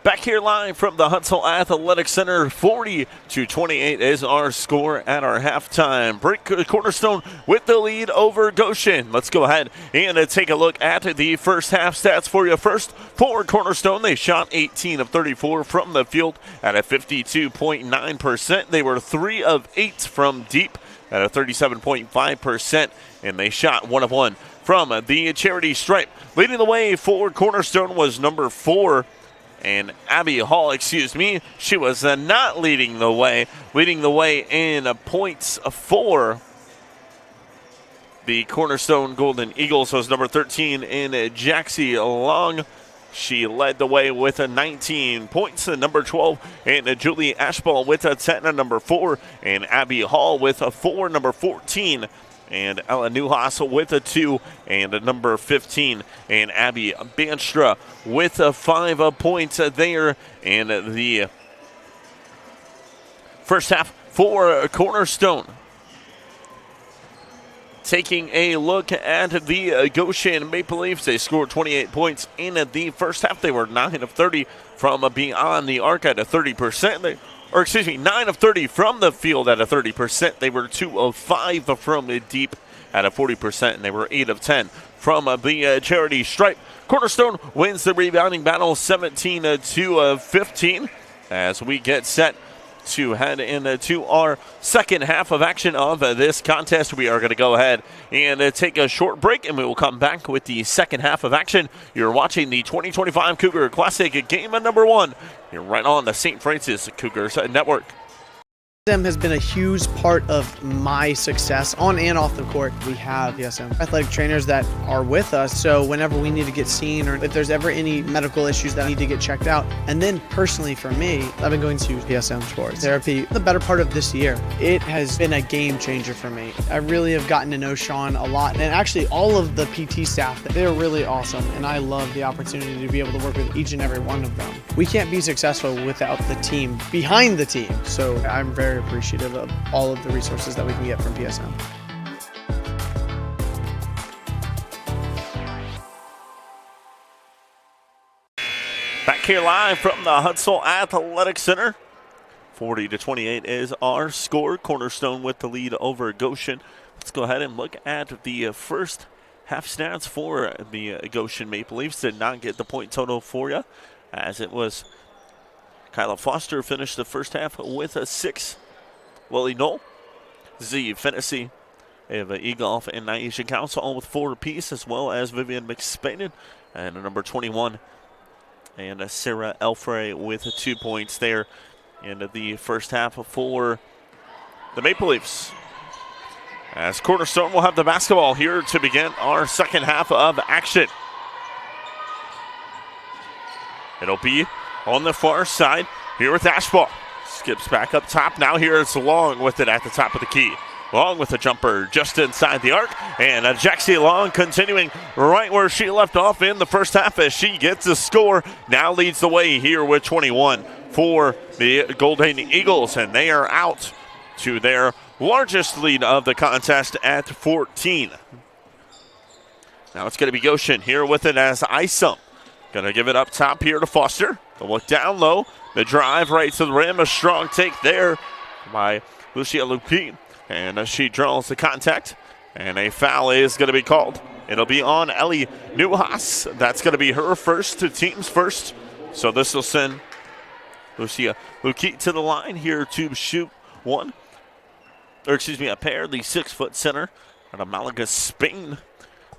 Back here live from the Huntsville Athletic Center, 40-28 is our score at our halftime break. Cornerstone with the lead over Goshen. Let's go ahead and take a look at the first half stats for you. First, for Cornerstone, they shot 18 of 34 from the field at a 52.9%. They were 3 of 8 from deep at a 37.5%, and they shot 1 of 1 from the charity stripe. Leading the way for Cornerstone was number 4, and Abby Hall, she was not leading the way. Leading the way in points for the Cornerstone Golden Eagles was number 13 in Jaxie Long. She led the way with 19 points. Number 12 and Julie Ashball with 10 and number 4, and Abby Hall with 4, number 14. And Ella Newhouse with a 2, and number 15, and Abby Banstra with 5 points there. And the first half for Cornerstone. Taking a look at the Goshen Maple Leafs, they scored 28 points in the first half. They were 9 of 30 from beyond the arc at a 30%. 9 of 30 from the field at a 30%. They were 2 of 5 from deep at a 40%, and they were 8 of 10 from the charity stripe. Cornerstone wins the rebounding battle 17-15 as we get set to head into our second half of action of this contest. We are going to go ahead and take a short break, and we will come back with the second half of action. You're watching the 2025 Cougar Classic game number 1. You're right on the St. Francis Cougars Network. PSM has been a huge part of my success on and off the court. We have PSM athletic trainers that are with us, so whenever we need to get seen or if there's ever any medical issues that need to get checked out. And then personally for me, I've been going to PSM Sports Therapy the better part of this year. It has been a game changer for me. I really have gotten to know Sean a lot, and actually all of the PT staff, they're really awesome, and I love the opportunity to be able to work with each and every one of them. We can't be successful without the team behind the team, so I'm very appreciative of all of the resources that we can get from PSM. Back here live from the Huntsville Athletic Center, 40-28 is our score. Cornerstone with the lead over Goshen. Let's go ahead and look at the first half stats for the Goshen Maple Leafs. Did not get the point total for you, as it was Kyla Foster finished the first half with a 6. Lily Knoll, Z Fennessy, Ava Egolf, and Naisha Council all with 4 apiece, as well as Vivian McSpaden and number 21. And Sarah Elfrey with 2 points there in the first half for the Maple Leafs. As Cornerstone will have the basketball here to begin our second half of action. It'll be on the far side here with Ashball. Skips back up top. Now here it's Long with it at the top of the key. Long with a jumper just inside the arc. And Jaxie Long continuing right where she left off in the first half as she gets a score. Now leads the way here with 21 for the Golden Eagles. And they are out to their largest lead of the contest at 14. Now it's going to be Goshen here with it as Isom. Going to give it up top here to Foster. The look down low. The drive right to the rim. A strong take there by Lucia Lupine. And she draws the contact. And a foul is going to be called. It'll be on Ellie Newhouse. That's going to be her first, team's first. So this will send Lucia Lupine to the line here to shoot a pair. The 6-foot center out of Malaga, Spain.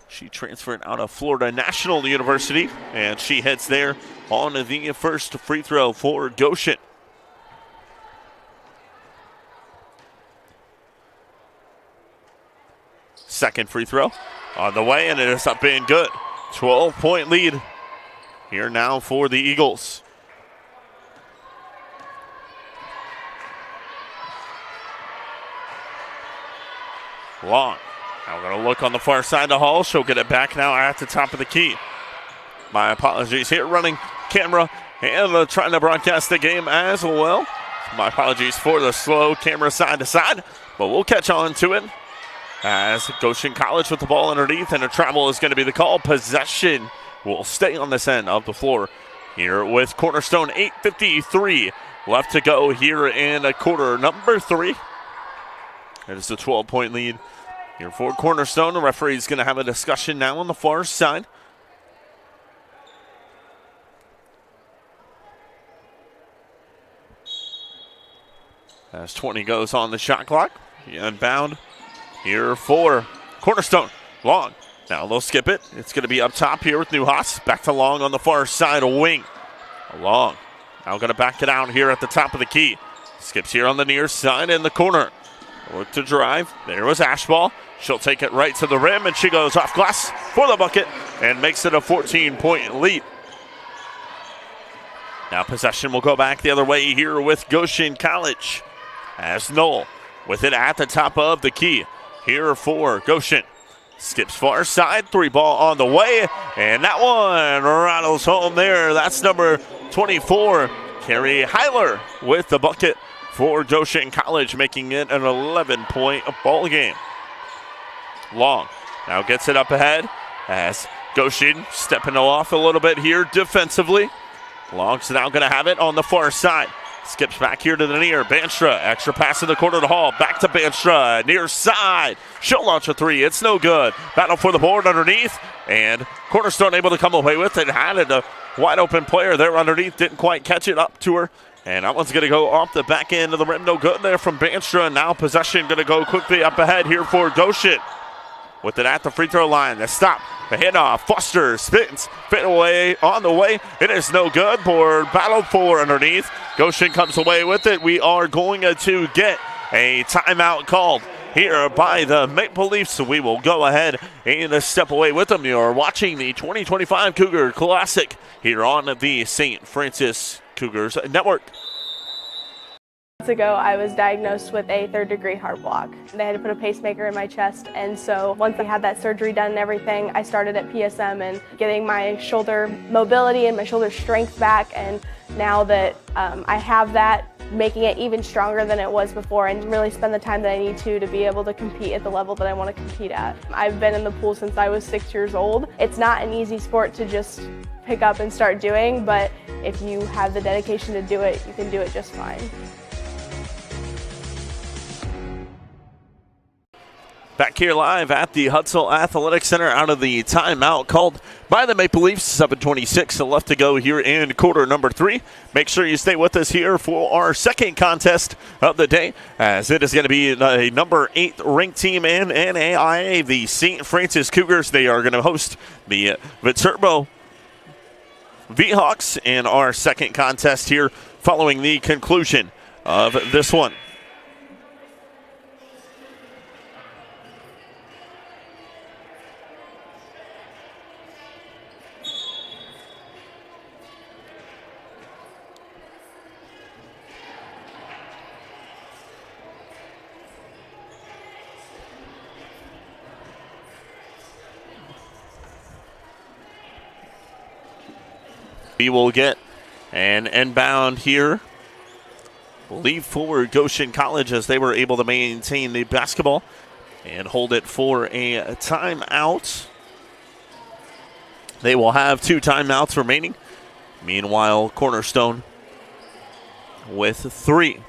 She transferred out of Florida National University, and she heads there on the first free throw for Goshen. Second free throw on the way, and it is up and good. 12-point lead here now for the Eagles. Long. Now we're going to look on the far side of Hall. She'll get it back now at the top of the key. My apologies here, running camera and trying to broadcast the game as well. My apologies for the slow camera side to side, but we'll catch on to it as Goshen College with the ball underneath, and a travel is going to be the call. Possession will stay on this end of the floor here with Cornerstone. 8:53 left to go here in quarter number 3. It is a 12-point lead here for Cornerstone. The referee is going to have a discussion now on the far side. As 20 goes on the shot clock. Inbound here for Cornerstone. Long. Now they'll skip it. It's going to be up top here with Newhouse. Back to Long on the far side, a wing. Long. Now going to back it out here at the top of the key. Skips here on the near side in the corner. Look to drive. There was Ashball. She'll take it right to the rim, and she goes off glass for the bucket and makes it a 14-point lead. Now possession will go back the other way here with Goshen College as Knoll with it at the top of the key here for Goshen. Skips far side, 3-ball on the way, and that one rattles home there. That's number 24, Carrie Heiler, with the bucket for Goshen College, making it an 11-point ball game. Long now gets it up ahead as Goshen stepping off a little bit here defensively. Long's now going to have it on the far side. Skips back here to the near. Banstra, extra pass in the corner to Hall. Back to Banstra, near side. She'll launch a 3. It's no good. Battle for the board underneath. And Cornerstone able to come away with it. Had a wide open player there underneath. Didn't quite catch it up to her. And that one's going to go off the back end of the rim. No good there from Banstra. Now possession going to go quickly up ahead here for Goshen. With it at the free throw line. The stop. The handoff. Foster spins. Fit away on the way. It is no good. Board battle for underneath. Goshen comes away with it. We are going to get a timeout called here by the Maple Leafs. So we will go ahead and step away with them. You are watching the 2025 Cougar Classic here on the St. Francis Cougars Network. Months ago, I was diagnosed with a 3rd-degree heart block. They had to put a pacemaker in my chest, and so once I had that surgery done and everything, I started at PSM and getting my shoulder mobility and my shoulder strength back, and now that I have that, making it even stronger than it was before and really spend the time that I need to be able to compete at the level that I want to compete at. I've been in the pool since I was 6 years old. It's not an easy sport to just pick up and start doing, but if you have the dedication to do it, you can do it just fine. Back here live at the Hudsville Athletic Center out of the timeout called by the Maple Leafs. 7:26 left to go here in quarter number 3. Make sure you stay with us here for our second contest of the day, as it is going to be a number 8 ranked team in NAIA, the St. Francis Cougars. They are going to host the Viterbo V-Hawks in our second contest here following the conclusion of this one. We will get an inbound here. Leave for Goshen College as they were able to maintain the basketball and hold it for a timeout. They will have 2 timeouts remaining. Meanwhile, Cornerstone with 3.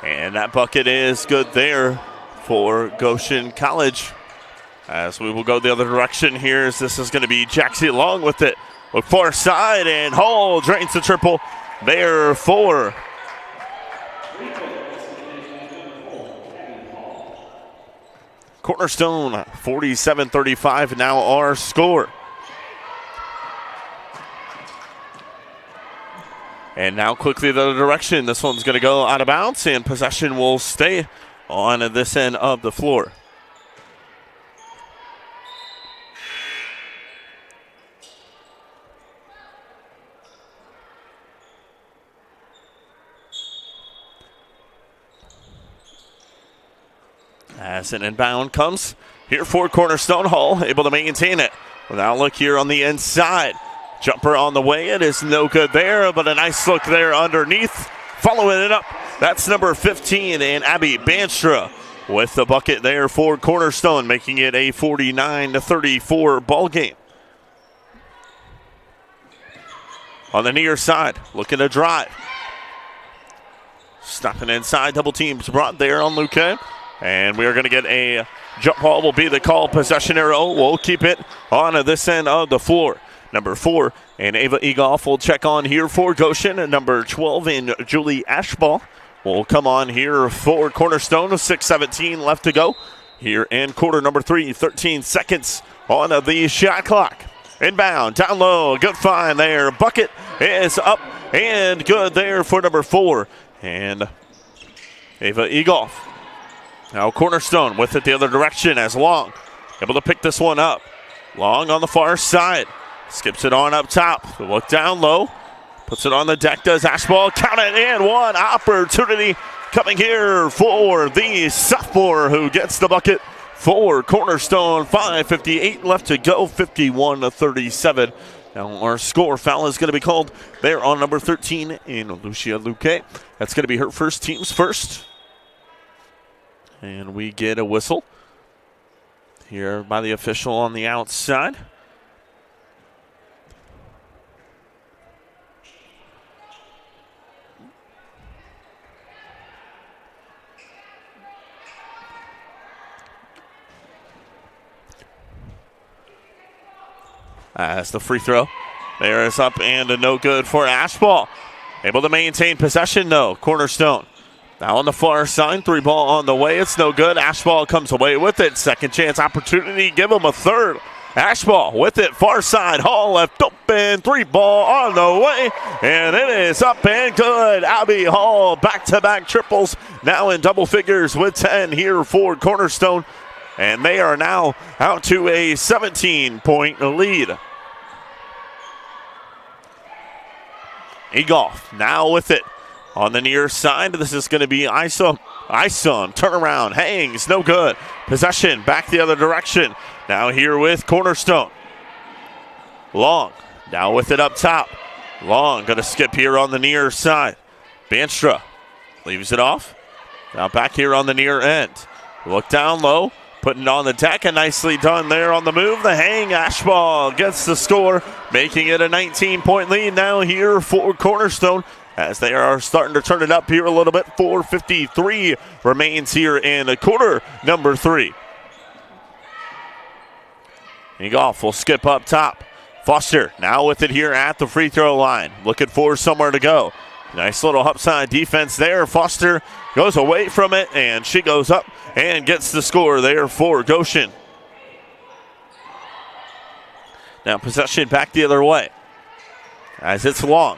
And that bucket is good there for Goshen College. As we will go the other direction here, as this is going to be Jackson Long with it. Look far side, and Hall drains the triple there for Cornerstone. 47-35 now our score. And now quickly the other direction. This one's going to go out of bounds, and possession will stay on this end of the floor. As an inbound comes here for Cornerstone, Hall able to maintain it. Without look here on the inside. Jumper on the way. It is no good there, but a nice look there underneath. Following it up, that's number 15, and Abby Banstra with the bucket there for Cornerstone, making it a 49-34 ball game. On the near side, looking to drive. Stopping inside, double teams brought there on Luque. And we are going to get a jump ball, will be the call. Possession arrow, we'll keep it on this end of the floor. Number 4, and Ava Egoff will check on here for Goshen. And number 12, and Julie Ashball will come on here for Cornerstone. 6:17 left to go here in quarter number 3. 13 seconds on the shot clock. Inbound, down low, good find there. Bucket is up and good there for number 4. And Ava Egoff. Now Cornerstone with it the other direction as Long able to pick this one up. Long on the far side. Skips it on up top. Look down low. Puts it on the deck. Does Ashball. Count it in. One opportunity coming here for the sophomore who gets the bucket for Cornerstone. 5:58 left to go. 51-37. Now our score foul is going to be called there on number 13 in Lucia Luque. That's going to be her first, team's first. And we get a whistle here by the official on the outside. As the free throw there is up and a no good for Ashball. Able to maintain possession though, Cornerstone. Now on the far side, 3 ball on the way. It's no good. Ashball comes away with it. Second chance opportunity. Give him a third. Ashball with it. Far side. Hall left open. 3 ball on the way. And it is up and good. Abby Hall back-to-back triples. Now in double figures with 10 here for Cornerstone. And they are now out to a 17-point lead. Egoff now with it. On the near side, this is going to be Isom. Isom, turnaround, hangs, no good. Possession, back the other direction. Now here with Cornerstone. Long, now with it up top. Long, going to skip here on the near side. Banstra leaves it off. Now back here on the near end. Look down low, putting it on the deck, and nicely done there on the move. The hang, Ashball gets the score, making it a 19-point lead now here for Cornerstone, as they are starting to turn it up here a little bit. 4:53 remains here in quarter number 3. Egoff will skip up top. Foster now with it here at the free throw line. Looking for somewhere to go. Nice little upside defense there. Foster goes away from it, and she goes up and gets the score there for Goshen. Now possession back the other way as it's Long.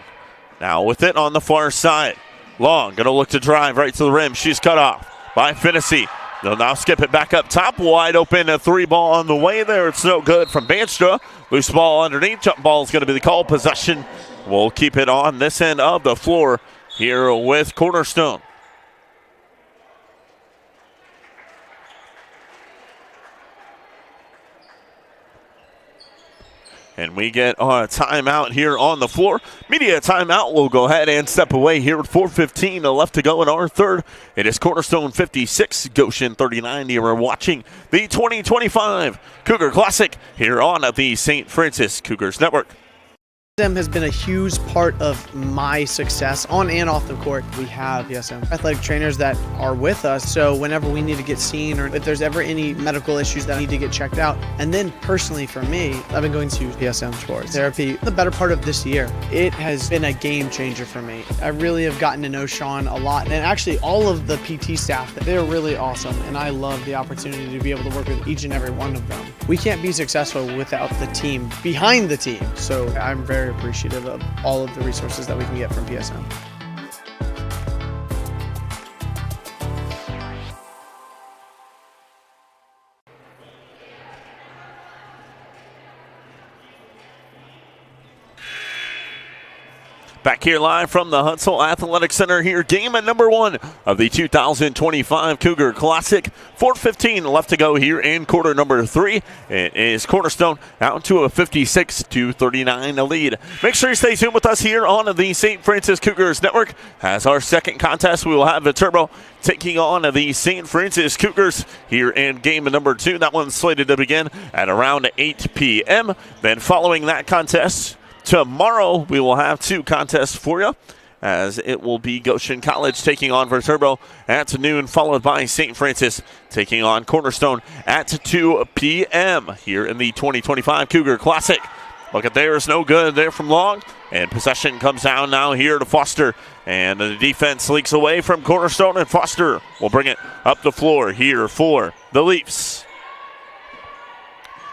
Now with it on the far side. Long going to look to drive right to the rim. She's cut off by Finnessy. They'll now skip it back up top. Wide open, a 3 ball on the way there. It's no good from Banstra. Loose ball underneath. Jump ball is going to be the call. Possession. We'll keep it on this end of the floor here with Cornerstone. And we get a timeout here on the floor. Media timeout. We'll go ahead and step away here with 4:15 left to go in our third. It is Cornerstone 56, Goshen 39. You are watching the 2025 Cougar Classic here on the St. Francis Cougars Network. PSM has been a huge part of my success on and off the court. We have PSM athletic trainers that are with us, so whenever we need to get seen or if there's ever any medical issues that need to get checked out. And then personally for me, I've been going to PSM Sports Therapy the better part of this year. It has been a game changer for me. I really have gotten to know Sean a lot, and actually all of the PT staff, they're really awesome, and I love the opportunity to be able to work with each and every one of them. We can't be successful without the team behind the team, so I'm very very appreciative of all of the resources that we can get from PSM. Back here live from the Huntsville Athletic Center here, game at number 1 of the 2025 Cougar Classic. 4:15 left to go here in quarter number 3. It is Cornerstone out to a 56-39 lead. Make sure you stay tuned with us here on the St. Francis Cougars Network. As our second contest, we will have Viterbo taking on the St. Francis Cougars here in game number 2. That one's slated to begin at around 8 p.m. Then following that contest, tomorrow, we will have 2 contests for you, as it will be Goshen College taking on Viterbo at noon, followed by St. Francis taking on Cornerstone at 2 p.m. here in the 2025 Cougar Classic. Look at there, is no good there from long, and possession comes down now here to Foster, and the defense leaks away from Cornerstone, and Foster will bring it up the floor here for the Leafs.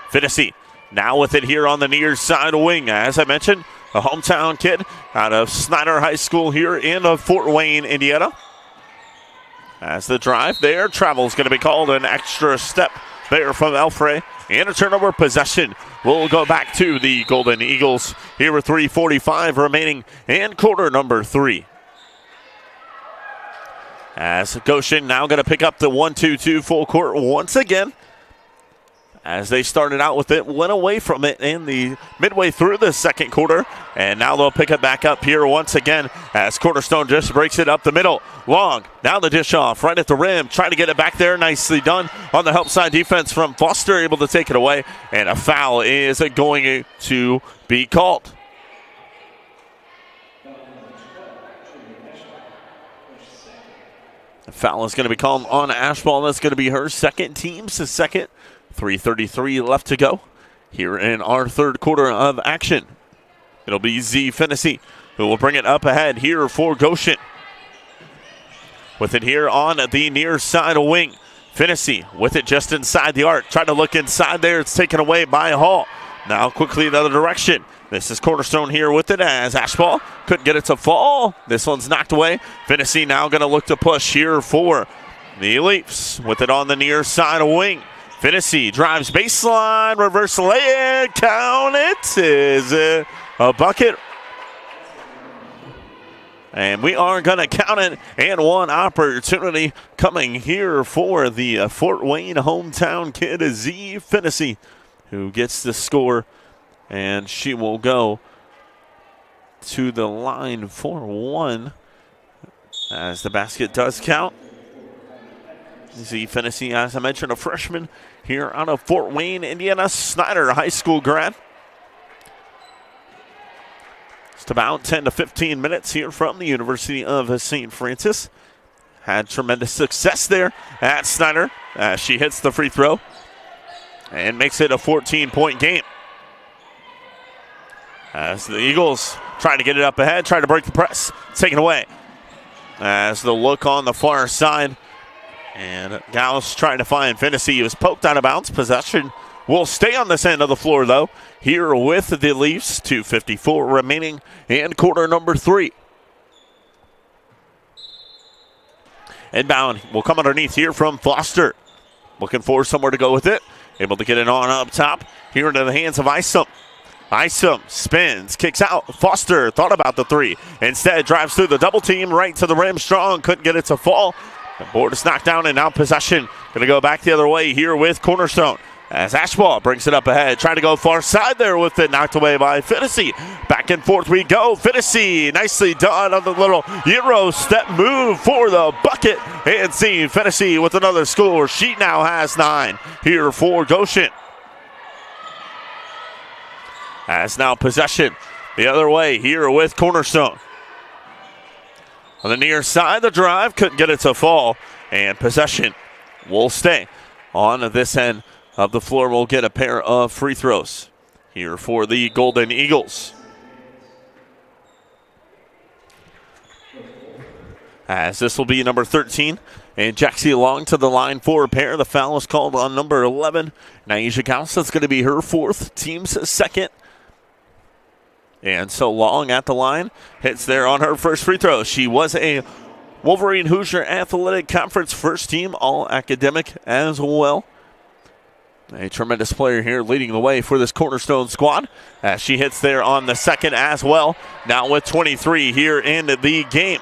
Finney now with it here on the near side wing. As I mentioned, a hometown kid out of Snyder High School here in Fort Wayne, Indiana. As the drive there, travel is going to be called, an extra step there from Elfrey. And a turnover possession will go back to the Golden Eagles here with 3:45 remaining in quarter number 3. As Goshen now going to pick up the 1-2-2 full court once again. As they started out with it, went away from it in the midway through the second quarter, and now they'll pick it back up here once again as Cornerstone just breaks it up the middle. Long, now the dish off, right at the rim, trying to get it back there. Nicely done on the help side defense from Foster, able to take it away, and a foul is going to be called. The foul is going to be called on Ashball. That's going to be her second, team's second. 3:33 left to go here in our third quarter of action. It'll be Z Finney who will bring it up ahead here for Goshen. With it here on the near side wing. Finney with it just inside the arc. Trying to look inside there. It's taken away by Hall. Now quickly the other direction. This is Cornerstone here with it as Ashball couldn't get it to fall. This one's knocked away. Finney now going to look to push here for the Leafs. With it on the near side wing. Finney drives baseline, reverse lay it, count it, is a bucket. And we are going to count it, and one opportunity coming here for the Fort Wayne hometown kid, Z Finney, who gets the score, and she will go to the line for 1 as the basket does count. Z Finney, as I mentioned, a freshman here out of Fort Wayne, Indiana, Snyder High School grad. Just about 10 to 15 minutes here from the University of St. Francis. Had tremendous success there at Snyder as she hits the free throw and makes it a 14-point game. As the Eagles trying to get it up ahead, trying to break the press, taken away. As the look on the far side. And Gauss trying to find Finney. He was poked out of bounds. Possession will stay on this end of the floor, though. Here with the Leafs, 2:54 remaining in quarter number 3. Inbound will come underneath here from Foster. Looking for somewhere to go with it. Able to get it on up top. Here into the hands of Isom. Isom spins, kicks out. Foster thought about the 3. Instead, drives through the double team right to the rim. Strong couldn't get it to fall. The board is knocked down, and now possession going to go back the other way here with Cornerstone. As Ashball brings it up ahead, trying to go far side there with it, knocked away by Finney. Back and forth we go. Finney, nicely done on the little Euro step move for the bucket. And see Finney with another score. She now has 9 here for Goshen. As now possession the other way here with Cornerstone. On the near side, the drive, couldn't get it to fall, and possession will stay on this end of the floor. We'll get a pair of free throws here for the Golden Eagles. As this will be number 13, and Jaxie Long to the line for a pair. The foul is called on number 11. Naisha Gauss, that's going to be her 4th, team's 2nd. And so Long at the line, hits there on her first free throw. She was a Wolverine Hoosier Athletic Conference first team All-Academic as well. A tremendous player here leading the way for this Cornerstone squad as she hits there on the second as well. Now with 23 here in the game.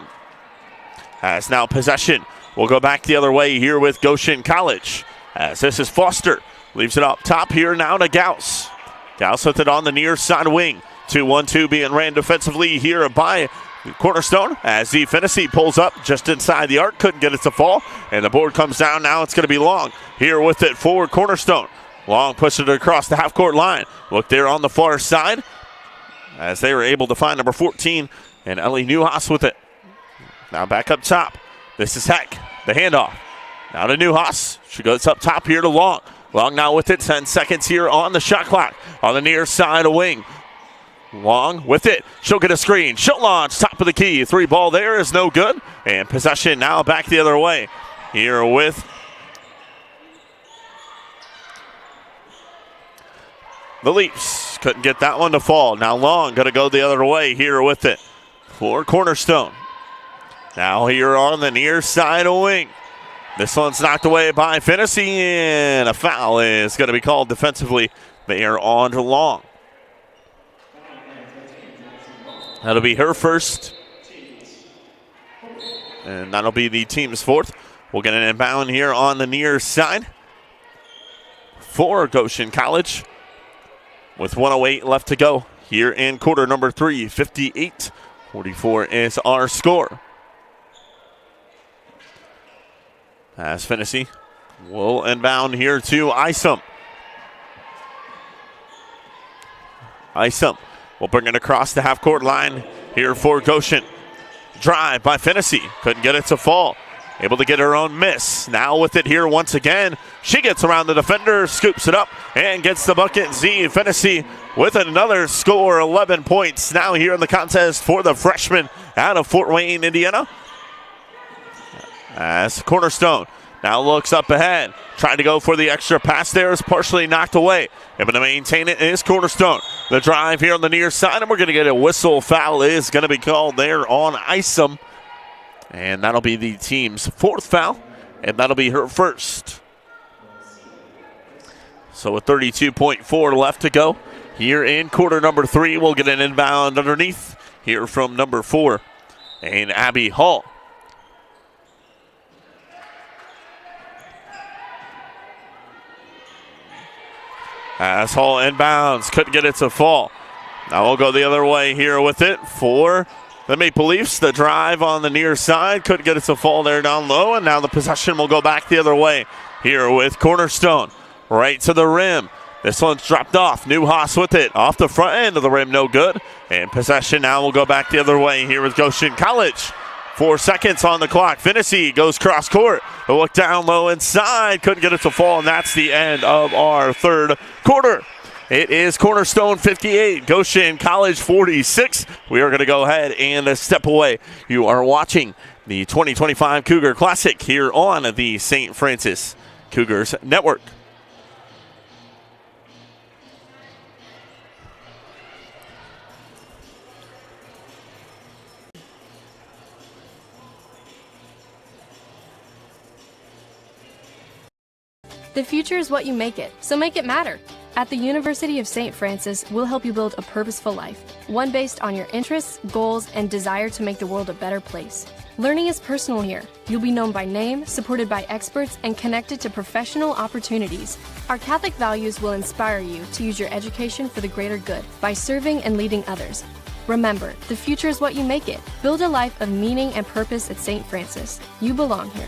As now possession will go back the other way here with Goshen College. As this is Foster. Leaves it up top here now to Gauss. Gauss with it on the near side wing. 2-1-2 being ran defensively here by Cornerstone as the Finney pulls up just inside the arc. Couldn't get it to fall. And the board comes down. Now it's going to be Long here with it for Cornerstone. Long pushes it across the half-court line. Look there on the far side as they were able to find number 14 and Ellie Newhouse with it. Now back up top. This is Heck. The handoff. Now to Newhouse. She goes up top here to Long. Long now with it. 10 seconds here on the shot clock. On the near side of wing. Long with it. She'll get a screen. She'll launch. Top of the key. 3 ball there is no good. And possession now back the other way. Here with the Leafs. Couldn't get that one to fall. Now Long going to go the other way here with it for Cornerstone. Now here on the near side of wing. This one's knocked away by Finney, and a foul is going to be called defensively. They are on to Long. That'll be her first, and that'll be the team's fourth. We'll get an inbound here on the near side for Goshen College with 1:08 left to go here in quarter number 3. 58-44 is our score. As Finney will inbound here to Isom. Isom will bring it across the half-court line here for Goshen. Drive by Finney. Couldn't get it to fall. Able to get her own miss. Now with it here once again. She gets around the defender, scoops it up, and gets the bucket. Z Finney with another score, 11 points now here in the contest for the freshman out of Fort Wayne, Indiana. As Cornerstone now looks up ahead. Trying to go for the extra pass there is partially knocked away. Able to maintain it is Cornerstone. The drive here on the near side, and we're going to get a whistle. Foul is going to be called there on Isom. And that'll be the team's fourth foul, and that'll be her first. So with 32.4 left to go here in quarter number 3, we'll get an inbound underneath here from number 4 and Abby Hall. As Hall inbounds, couldn't get it to fall. Now we'll go the other way here with it for the Maple Leafs. The drive on the near side, couldn't get it to fall there down low, and now the possession will go back the other way here with Cornerstone. Right to the rim. This one's dropped off. Newhouse with it. Off the front end of the rim, no good. And possession now will go back the other way here with Goshen College. 4 seconds on the clock. Finney goes cross court. The look down low inside. Couldn't get it to fall, and that's the end of our third quarter. It is Cornerstone 58, Goshen College 46. We are going to go ahead and step away. You are watching the 2025 Cougar Classic here on the St. Francis Cougars Network. The future is what you make it, so make it matter. At the University of St. Francis, we'll help you build a purposeful life, one based on your interests, goals, and desire to make the world a better place. Learning is personal here. You'll be known by name, supported by experts, and connected to professional opportunities. Our Catholic values will inspire you to use your education for the greater good by serving and leading others. Remember, the future is what you make it. Build a life of meaning and purpose at St. Francis. You belong here.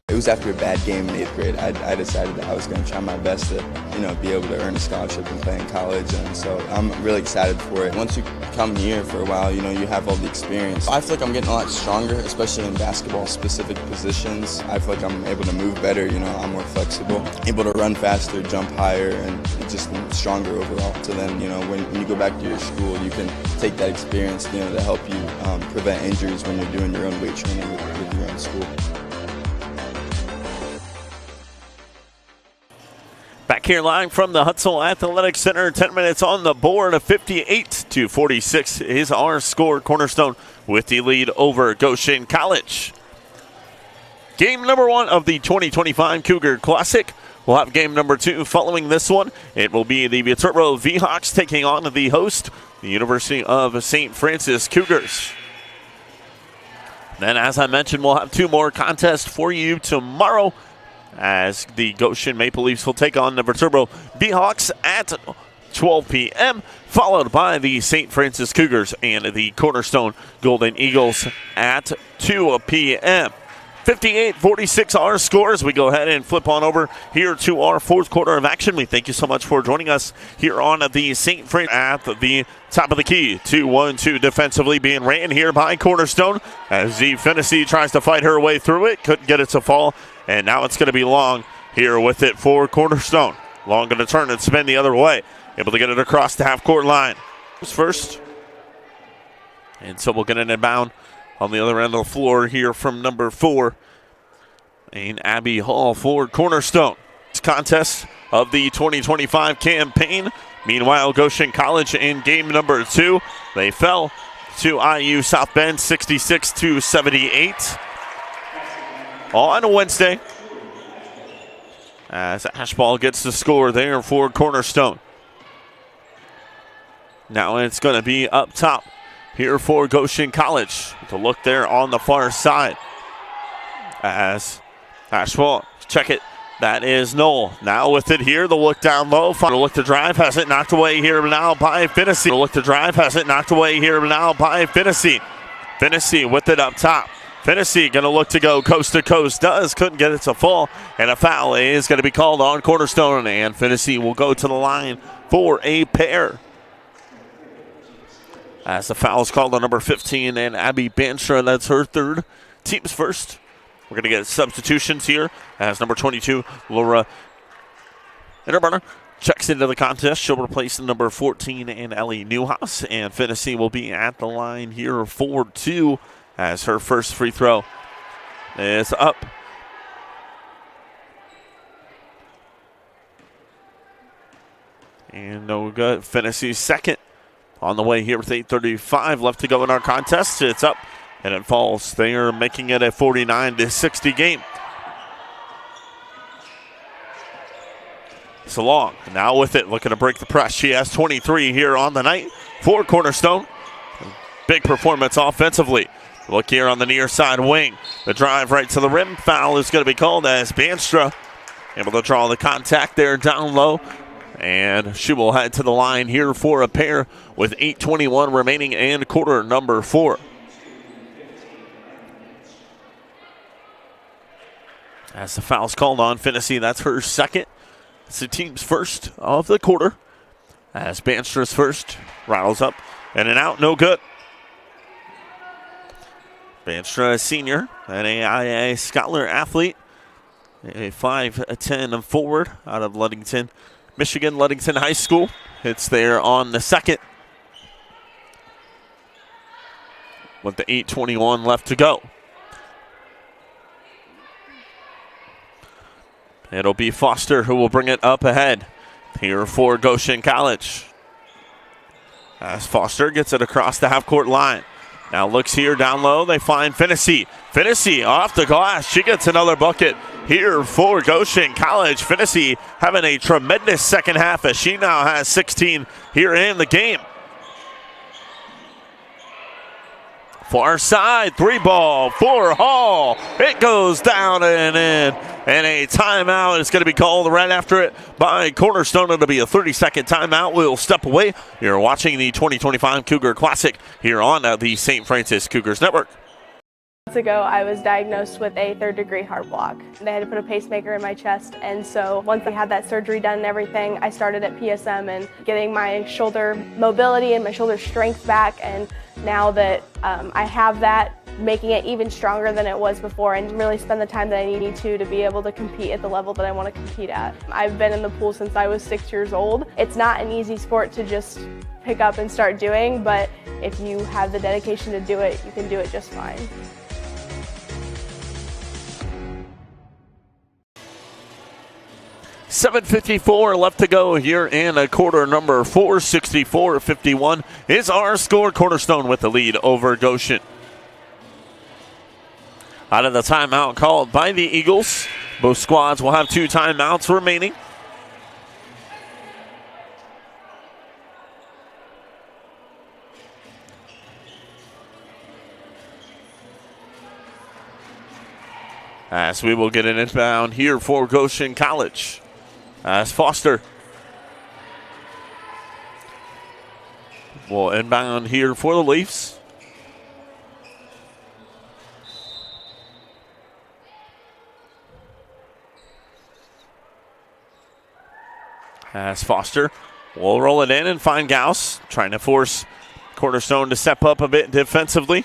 It was after a bad game in 8th grade. I decided that I was going to try my best to, be able to earn a scholarship and play in college. And so I'm really excited for it. Once you come here for a while, you have all the experience. I feel like I'm getting a lot stronger, especially in basketball-specific positions. I feel like I'm able to move better. I'm more flexible, able to run faster, jump higher, and just stronger overall. So then, when you go back to your school, you can take that experience, to help you prevent injuries when you're doing your own weight training with your own school. Back Back here live from the Hutzel Athletic Center. 10 minutes on the board. 58-46 is our score. Cornerstone with the lead over Goshen College. Game number 1 of the 2025 Cougar Classic. We'll have game number 2 following this one. It will be the Viterbo V-Hawks taking on the host, the University of St. Francis Cougars. Then, as I mentioned, we'll have 2 more contests for you tomorrow as the Goshen Maple Leafs will take on the Viterbo V-Hawks at 12 p.m., followed by the St. Francis Cougars and the Cornerstone Golden Eagles at 2 p.m. 58-46 our scores. We go ahead and flip on over here to our fourth quarter of action. We thank you so much for joining us here on the St. Francis at the top of the key. 2-1-2 defensively being ran here by Cornerstone as the Finnessy tries to fight her way through it. Couldn't get it to fall, and now it's going to be Long here with it for Cornerstone. Long going to turn and spin the other way. Able to get it across the half-court line. First. And so we'll get it inbound on the other end of the floor here from number 4, and Abby Hall for Cornerstone. It's contest of the 2025 campaign. Meanwhile, Goshen College in game number 2, they fell to IU South Bend 66-78 on Wednesday. As Ashball gets the score there for Cornerstone. Now it's going to be up top here for Goshen College. To look there on the far side. As Ashball, check it. That is Knoll. Now with it here, the look down low. Final look to drive, has it knocked away here now by Finnessy. The look to drive, has it knocked away here now by Finnessy. Finnessy with it up top. Finnessy going to look to go coast to coast. Couldn't get it to fall. And a foul is going to be called on Cornerstone. And Finnessy will go to the line for a pair. As the foul is called on number 15 and Abby Banstra, that's her third. Team's first. We're going to get substitutions here as number 22, Laura Interburner, checks into the contest. She'll replace number 14 and Ellie Newhouse. And Finnessy will be at the line here for 2 as her first free throw is up. And no good. Finnessy's second. On the way here with 8:35 left to go in our contest. It's up and it falls. They are making it a 49-60 game. So Long now with it, looking to break the press. She has 23 here on the night for Cornerstone. Big performance offensively. Look here on the near side wing. The drive right to the rim. Foul is going to be called as Banstra able to draw the contact there down low. And she will head to the line here for a pair with 8:21 remaining and quarter number 4. As the foul's called on Finnessy, that's her second. It's the team's first of the quarter. As Banstra's first, rattles up and an out, no good. Banstra, a senior, an AIA Scholar athlete, a 5'10" forward out of Ludington, Michigan, Ludington High School. It's there on the second with the 8:21 left to go. It'll be Foster who will bring it up ahead here for Goshen College. As Foster gets it across the half-court line. Now looks here down low. They find Finnessy. Finnessy off the glass. She gets another bucket here for Goshen College. Finnessy having a tremendous second half as she now has 16 here in the game. Far side, 3-ball for Hall. It goes down and in. And a timeout is going to be called right after it by Cornerstone. It'll be a 30-second timeout. We'll step away. You're watching the 2025 Cougar Classic here on the St. Francis Cougars Network. Months ago, I was diagnosed with a third-degree heart block. They had to put a pacemaker in my chest, and so once I had that surgery done and everything, I started at PSM and getting my shoulder mobility and my shoulder strength back, and now that I have that, making it even stronger than it was before and really spend the time that I need to be able to compete at the level that I want to compete at. I've been in the pool since I was 6 years old. It's not an easy sport to just pick up and start doing, but if you have the dedication to do it, you can do it just fine. 7:54 left to go here in quarter number 4. 64-51 is our score. Cornerstone with the lead over Goshen. Out of the timeout called by the Eagles. Both squads will have 2 timeouts remaining. As we will get an inbound here for Goshen College. As Foster will inbound here for the Leafs. As Foster will roll it in and find Gauss, trying to force Cornerstone to step up a bit defensively.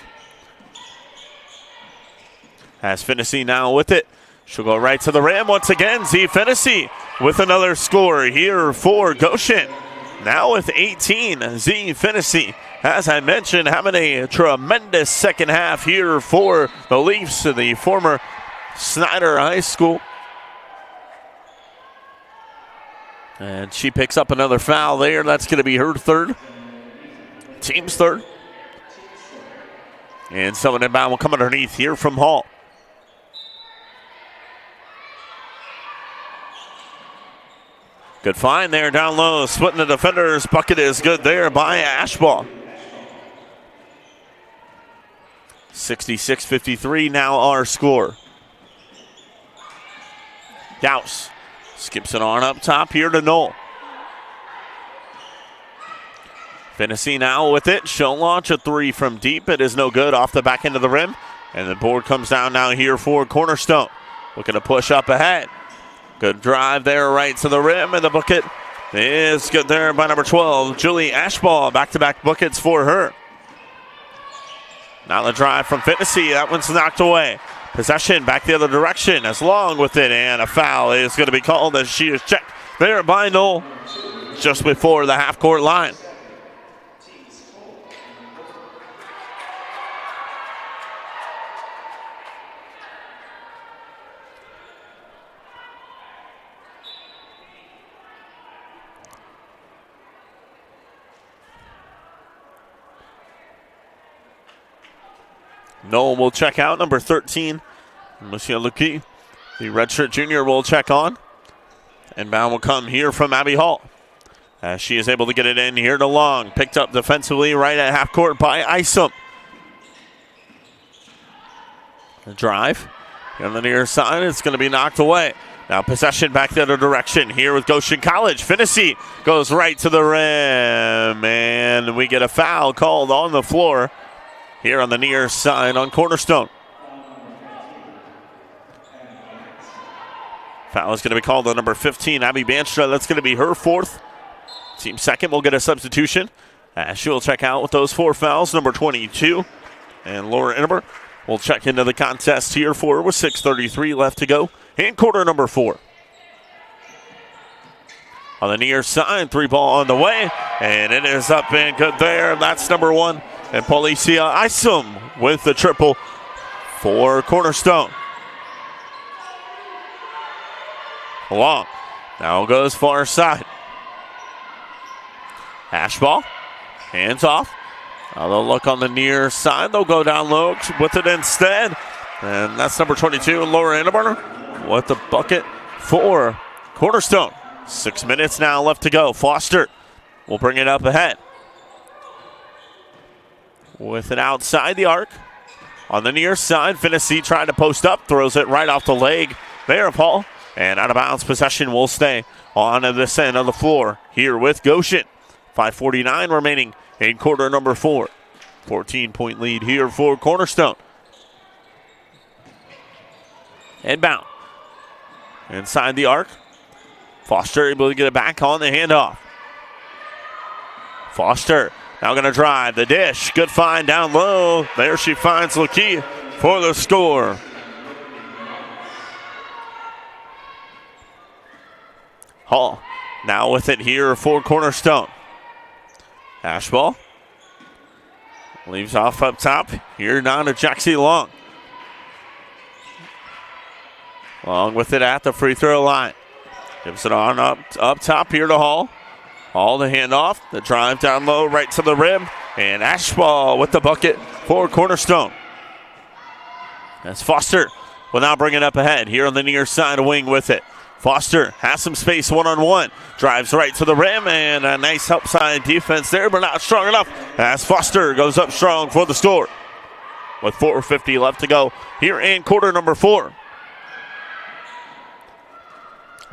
As Finney now with it. She'll go right to the rim once again. Z Finney with another score here for Goshen. Now with 18, Z Finney, as I mentioned, having a tremendous second half here for the Leafs in the former Snyder High School. And she picks up another foul there. That's going to be her third. Team's third. And someone inbound will come underneath here from Hall. Good find there down low. Splitting the defenders. Bucket is good there by Ashbaugh. 66-53 now our score. Gauss skips it on up top here to Knoll. Finney now with it. She'll launch a 3 from deep. It is no good off the back end of the rim. And the board comes down now here for Cornerstone. Looking to push up ahead. Good drive there right to the rim. And the bucket is good there by number 12, Julie Ashbaugh. Back-to-back buckets for her. Now the drive from Finney. That one's knocked away. Possession back the other direction as Long with it, and a foul is going to be called as she is checked there by Knoll just before the half-court line. Knoll will check out, number 13. Lucia Luki, the redshirt junior, will check on. Inbound will come here from Abby Hall. As she is able to get it in here to Long. Picked up defensively right at half court by Isom. A drive. On the near side, it's going to be knocked away. Now possession back the other direction here with Goshen College. Finney goes right to the rim. And we get a foul called on the floor here on the near side on Cornerstone. Foul is going to be called on number 15, Abby Banstra. That's going to be her fourth. Team second will get a substitution. She will check out with those 4 fouls. Number 22 and Laura Inneber will check into the contest here for with 6:33 left to go in quarter number 4. On the near side, 3 ball on the way, and it is up and good there. That's number 1. And Policia Isom with the triple for Cornerstone. Long. Now goes far side. Ashbaugh. Hands off. Now they'll look on the near side. They'll go down low with it instead. And that's number 22, Laura Inneburner, with the bucket for Cornerstone. 6 minutes now left to go. Foster will bring it up ahead. With it outside the arc. On the near side, Finney trying to post up. Throws it right off the leg there of Hall. And out of bounds possession will stay on this end of the floor here with Goshen. 5:49 remaining in quarter number 4. 14-point lead here for Cornerstone. Inbound. Inside the arc. Foster able to get it back on the handoff. Foster now going to drive the dish. Good find down low. There she finds Lakia for the score. Hall now with it here for Cornerstone. Ashbaugh leaves off up top. Here now to Jaxie Long. Long with it at the free throw line. Gives it on up top here to Hall. Hall the handoff. The drive down low right to the rim. And Ashball with the bucket for Cornerstone. That's Foster will now bring it up ahead here on the near side wing with it. Foster has some space one-on-one. Drives right to the rim, and a nice help side defense there, but not strong enough as Foster goes up strong for the score. With 4:50 left to go here in quarter number 4.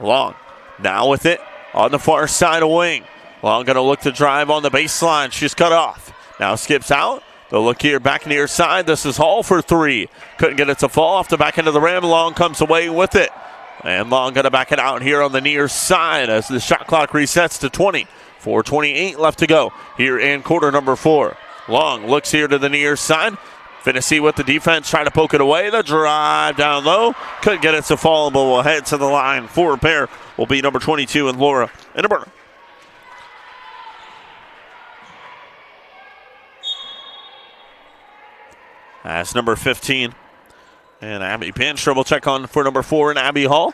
Long now with it on the far side of wing. Long going to look to drive on the baseline. She's cut off. Now skips out. They'll look here back near side. This is Hall for 3. Couldn't get it to fall off the back end of the rim. Long comes away with it. And Long going to back it out here on the near side as the shot clock resets to 20. 4:28 left to go here in quarter number 4. Long looks here to the near side. Finney with the defense trying to poke it away. The drive down low. Couldn't get it to fall, but will head to the line. For a pair will be number 22 and Laura Innerborough. That's number 15. And Abby Panstrom will check on for number 4 in Abby Hall.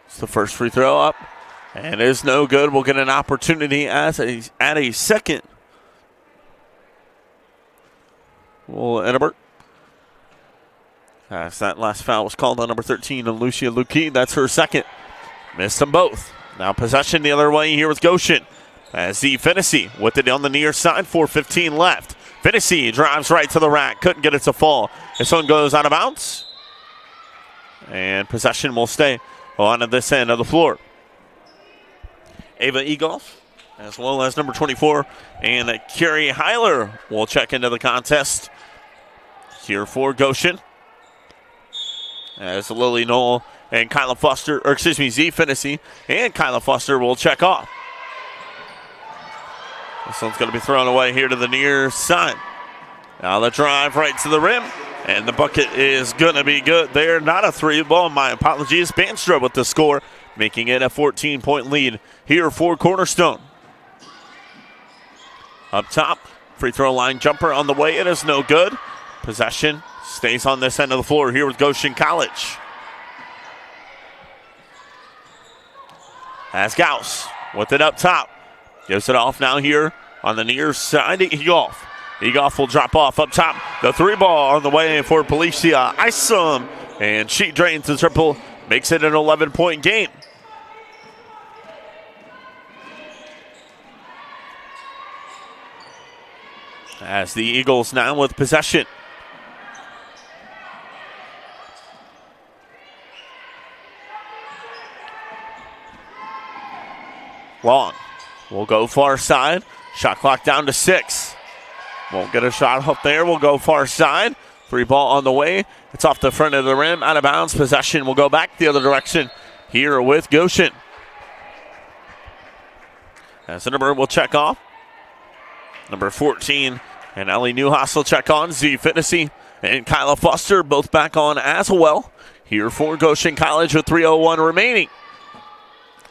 It's the first free throw up. And is no good. We'll get an opportunity at a second. Well, Edinburgh. As that last foul was called on number 13 on Lucia Lukey. That's her second. Missed them both. Now possession the other way here with Goshen. As the Finney with it on the near side. 4:15 left. Finney drives right to the rack. Couldn't get it to fall. This one goes out of bounds. And possession will stay on this end of the floor. Ava Egolf, as well as number 24, and Carrie Heiler will check into the contest here for Goshen. As Lily Knoll and Kyla Foster, or excuse me, Z Finney and Kyla Foster will check off. This one's going to be thrown away here to the near side. Now the drive right to the rim, and the bucket is going to be good there. Not a 3 ball, my apologies. Banstra with the score, making it a 14-point lead here for Cornerstone. Up top, free throw line jumper on the way. It is no good. Possession stays on this end of the floor here with Goshen College. As Gauss with it up top. Gives it off now here on the near side to Egolf. Egolf will drop off up top. The 3 ball on the way for Policia Isom. And she drains the triple. Makes it an 11-point game. As the Eagles now with possession. Long will go far side. Shot clock down to 6. Won't get a shot up there. We'll go far side. 3 ball on the way. It's off the front of the rim. Out of bounds. Possession will go back the other direction here with Goshen. As the number will check off. Number 14 and Ellie Newhouse will check on. Z Finney and Kyla Foster both back on as well. Here for Goshen College with 3:01 remaining.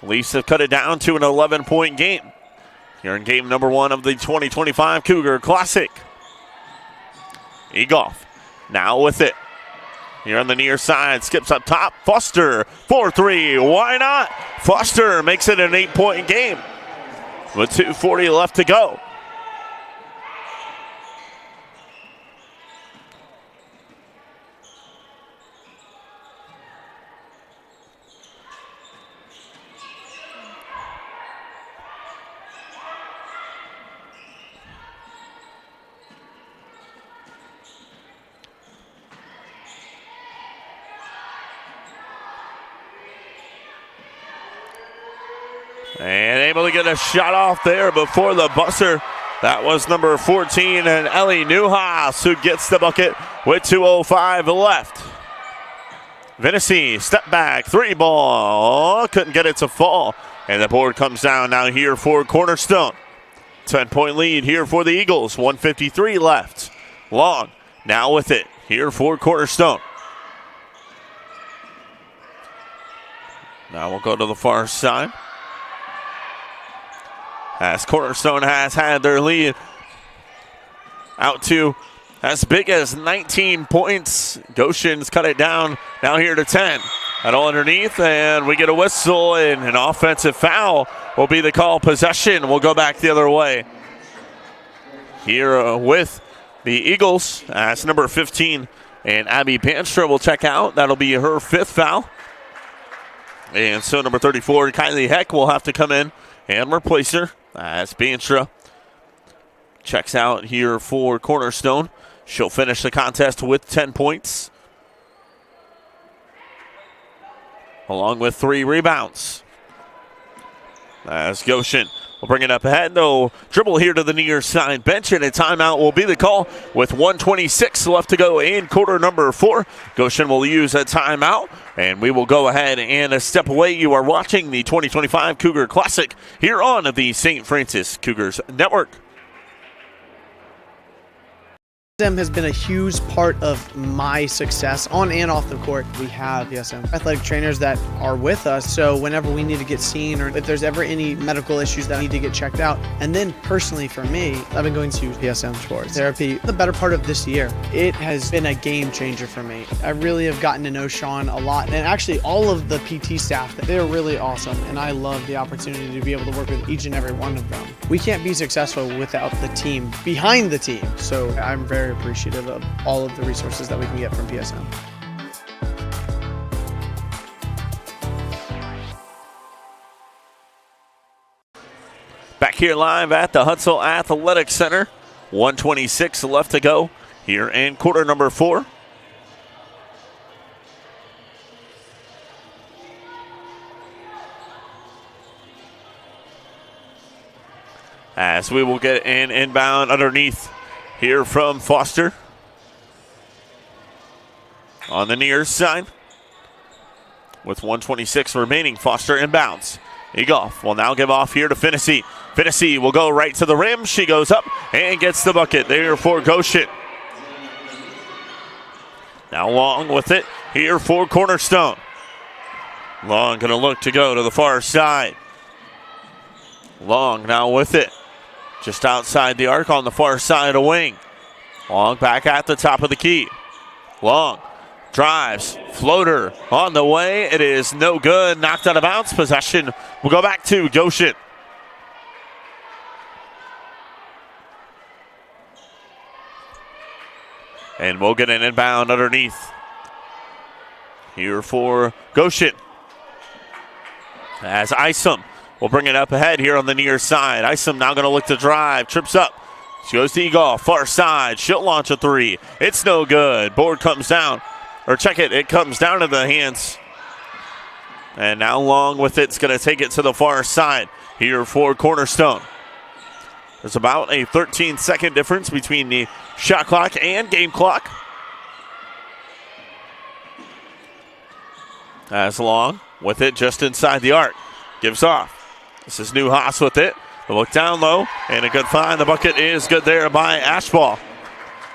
Leafs have cut it down to an 11-point game. Here in game number 1 of the 2025 Cougar Classic. Egolf now with it. Here on the near side, skips up top. Foster, 4-3, why not? Foster makes it an 8-point game with 2:40 left to go. And able to get a shot off there before the buzzer. That was number 14 and Ellie Newhouse who gets the bucket with 2:05 left. Finney, step back, 3 ball. Couldn't get it to fall. And the board comes down now here for Cornerstone. 10-point lead here for the Eagles. 1:53 left. Long now with it here for Cornerstone. Now we'll go to the far side. as Cornerstone has had their lead out to as big as 19 points. Goshen's cut it down now here to 10. And all underneath, and we get a whistle, and an offensive foul will be the call. Possession will go back the other way. Here with the Eagles, as number 15, and Abby Panstra will check out. That'll be her 5th foul. And so number 34, Kylie Heck, will have to come in and replace her as Panstra checks out here for Cornerstone. She'll finish the contest with 10 points, along with 3 rebounds. As Goshen will bring it up ahead. They'll dribble here to the near side bench, and a timeout will be the call with 1:26 left to go in quarter number 4. Goshen will use a timeout, and we will go ahead and step away. You are watching the 2025 Cougar Classic here on the St. Francis Cougars Network. PSM has been a huge part of my success on and off the court. We have PSM athletic trainers that are with us, so whenever we need to get seen or if there's ever any medical issues that need to get checked out. And then personally for me, I've been going to PSM Sports Therapy the better part of this year. It has been a game changer for me. I really have gotten to know Sean a lot, and actually all of the PT staff. They're really awesome, and I love the opportunity to be able to work with each and every one of them. We can't be successful without the team behind the team, so I'm very appreciative of all of the resources that we can get from PSM. Back here live at the Hutzel Athletic Center. 1:26 left to go here in quarter number 4. As we will get an inbound underneath here from Foster on the near side. With 1:26 remaining, Foster inbounds. Egoff will now give off here to Finney. Finney will go right to the rim. She goes up and gets the bucket there for Goshen. Now Long with it here for Cornerstone. Long going to look to go to the far side. Long now with it. Just outside the arc on the far side of wing. Long back at the top of the key. Long drives, floater on the way. It is no good, knocked out of bounds. Possession will go back to Goshen. And we'll get an inbound underneath here for Goshen. As Isom will bring it up ahead here on the near side. Isom now going to look to drive, trips up. She goes to Egoff, far side. She'll launch a 3. It's no good. Board comes down. Or check it, it comes down to the hands. And now Long with it's going to take it to the far side here for Cornerstone. There's about a 13-second difference between the shot clock and game clock. As Long with it just inside the arc. Gives off. This is New Haas with it. The look down low, and a good find. The bucket is good there by Ashball.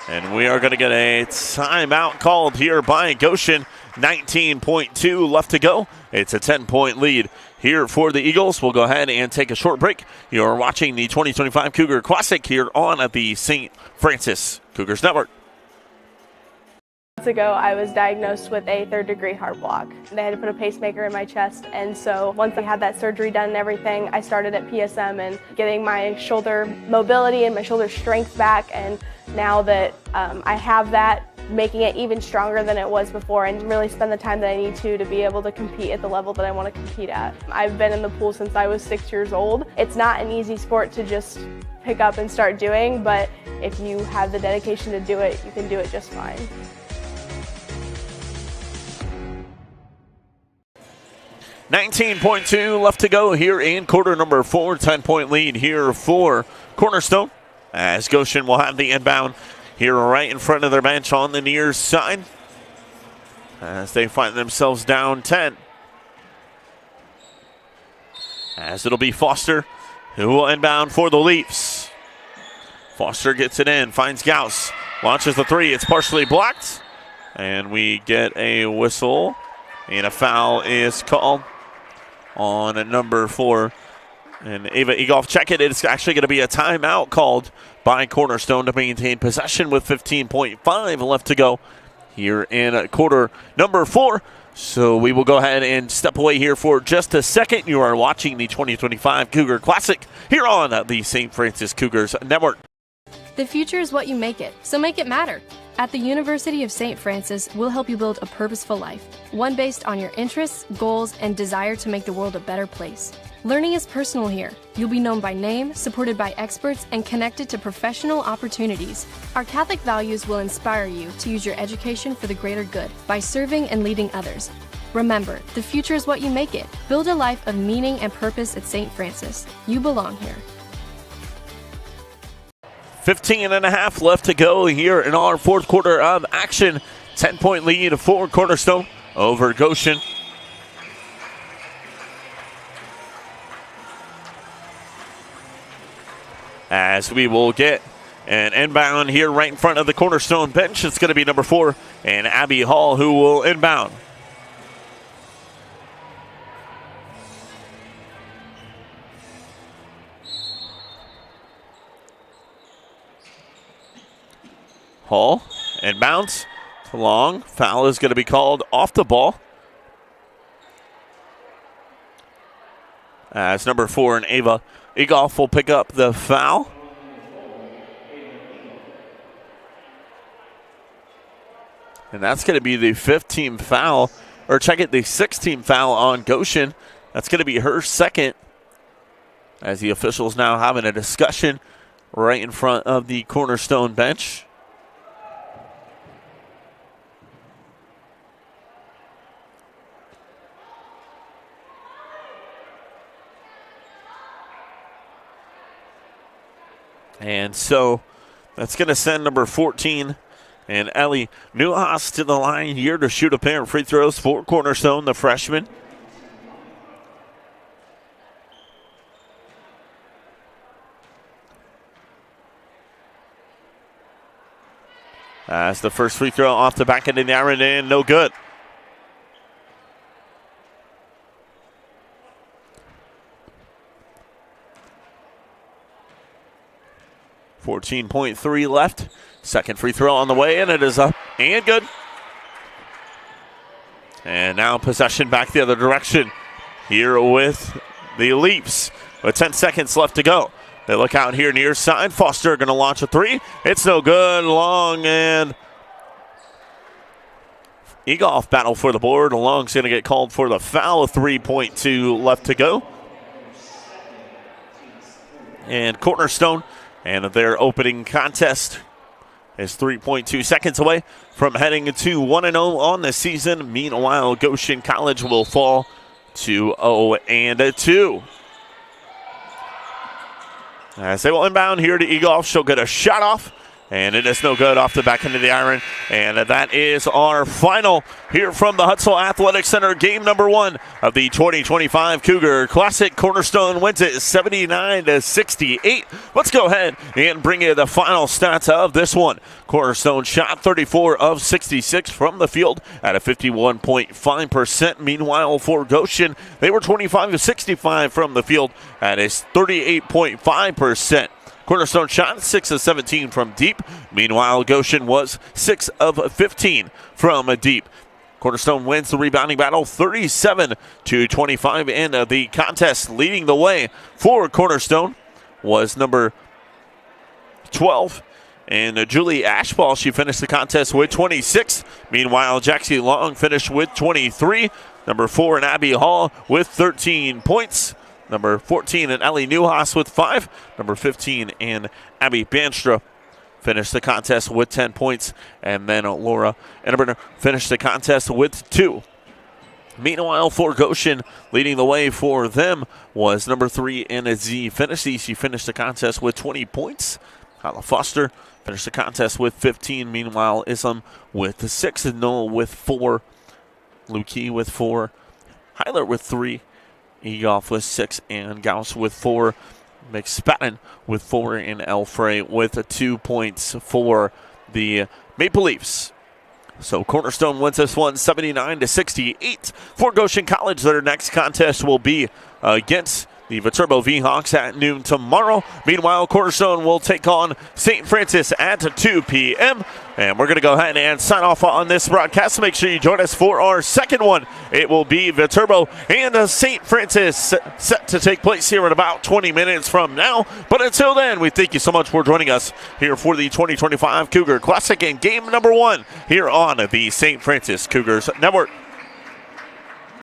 And we are going to get a timeout called here by Goshen. 19.2 left to go. It's a 10-point lead here for the Eagles. We'll go ahead and take a short break. You're watching the 2025 Cougar Classic here on the St. Francis Cougars Network. Months ago, I was diagnosed with a 3rd-degree heart block. They had to put a pacemaker in my chest, and so once I had that surgery done and everything, I started at PSM and getting my shoulder mobility and my shoulder strength back, and now that I have that, making it even stronger than it was before and really spend the time that I need to be able to compete at the level that I want to compete at. I've been in the pool since I was 6 years old. It's not an easy sport to just pick up and start doing, but if you have the dedication to do it, you can do it just fine. $19.2 left to go here in quarter number 4. 10-point lead here for Cornerstone, as Goshen will have the inbound here right in front of their bench on the near side as they find themselves down 10. As it'll be Foster who will inbound for the Leafs. Foster gets it in, finds Gauss, launches the 3. It's partially blocked, and we get a whistle, and a foul is called on number 4, And Ava Egoff, check it. It's actually going to be a timeout called by Cornerstone to maintain possession with 15.5 left to go here in quarter number 4. So we will go ahead and step away here for just a second. You are watching the 2025 Cougar Classic here on the St. Francis Cougars Network. The future is what you make it, so make it matter. At the University of St. Francis, we'll help you build a purposeful life, one based on your interests, goals, and desire to make the world a better place. Learning is personal here. You'll be known by name, supported by experts, and connected to professional opportunities. Our Catholic values will inspire you to use your education for the greater good by serving and leading others. Remember, the future is what you make it. Build a life of meaning and purpose at St. Francis. You belong here. 15.5 left to go here in our fourth quarter of action. 10-point lead for Cornerstone over Goshen. As we will get an inbound here right in front of the Cornerstone bench. It's going to be number 4 and Abby Hall who will inbound. Hall inbounds. Long. Foul is going to be called off the ball. As number 4 and Ava Egoff will pick up the foul. And that's going to be the 15th foul, or check it, the 16th foul on Goshen. That's going to be her second, as the officials now having a discussion right in front of the Cornerstone bench. And so that's going to send number 14 and Ellie Newhouse to the line here to shoot a pair of free throws for Cornerstone, the freshman. As the first free throw off the back end of the iron and no good. .3 left. Second free throw on the way, and it is up and good. And now possession back the other direction here with the Leafs. With 10 seconds left to go. They look out here near side. Foster going to launch a 3. It's no good. Long and Egoff battle for the board. Long's going to get called for the foul. 3.2 left to go. And Cornerstone and their opening contest is 3.2 seconds away from heading to 1-0 on the season. Meanwhile, Goshen College will fall to 0-2. As they will inbound here to Egoff, she'll get a shot off, and it is no good off the back end of the iron. And that is our final here from the Hutzell Athletic Center, game number 1 of the 2025 Cougar Classic. Cornerstone wins it 79-68. Let's go ahead and bring you the final stats of this one. Cornerstone shot 34 of 66 from the field at a 51.5%. Meanwhile, for Goshen, they were 25 of 65 from the field at a 38.5%. Cornerstone shot 6 of 17 from deep. Meanwhile, Goshen was 6 of 15 from deep. Cornerstone wins the rebounding battle 37-25 in the contest. Leading the way for Cornerstone was number 12 and Julie Ashball. She finished the contest with 26. Meanwhile, Jaxie Long finished with 23. Number 4 and Abby Hall with 13 points. Number 14 and Ellie Newhouse with 5. Number 15 and Abby Banstra finished the contest with 10 points. And then Laura Enneberner finished the contest with 2. Meanwhile, for Goshen, leading the way for them was number 3 and Z Finnessy. She finished the contest with 20 points. Hala Foster finished the contest with 15. Meanwhile, Islam with 6 and Noel with 4. Lukey with 4. Heiler with 3. Egoff with 6 and Gauss with 4. McSpadden with 4 and Elfrey with 2 points for the Maple Leafs. So Cornerstone wins this one 79-68 for Goshen College. Their next contest will be against the Viterbo V-Hawks at noon tomorrow. Meanwhile, Cornerstone will take on St. Francis at 2 p.m. And we're going to go ahead and sign off on this broadcast. Make sure you join us for our second one. It will be Viterbo and St. Francis set to take place here in about 20 minutes from now. But until then, we thank you so much for joining us here for the 2025 Cougar Classic and game number 1 here on the St. Francis Cougars Network.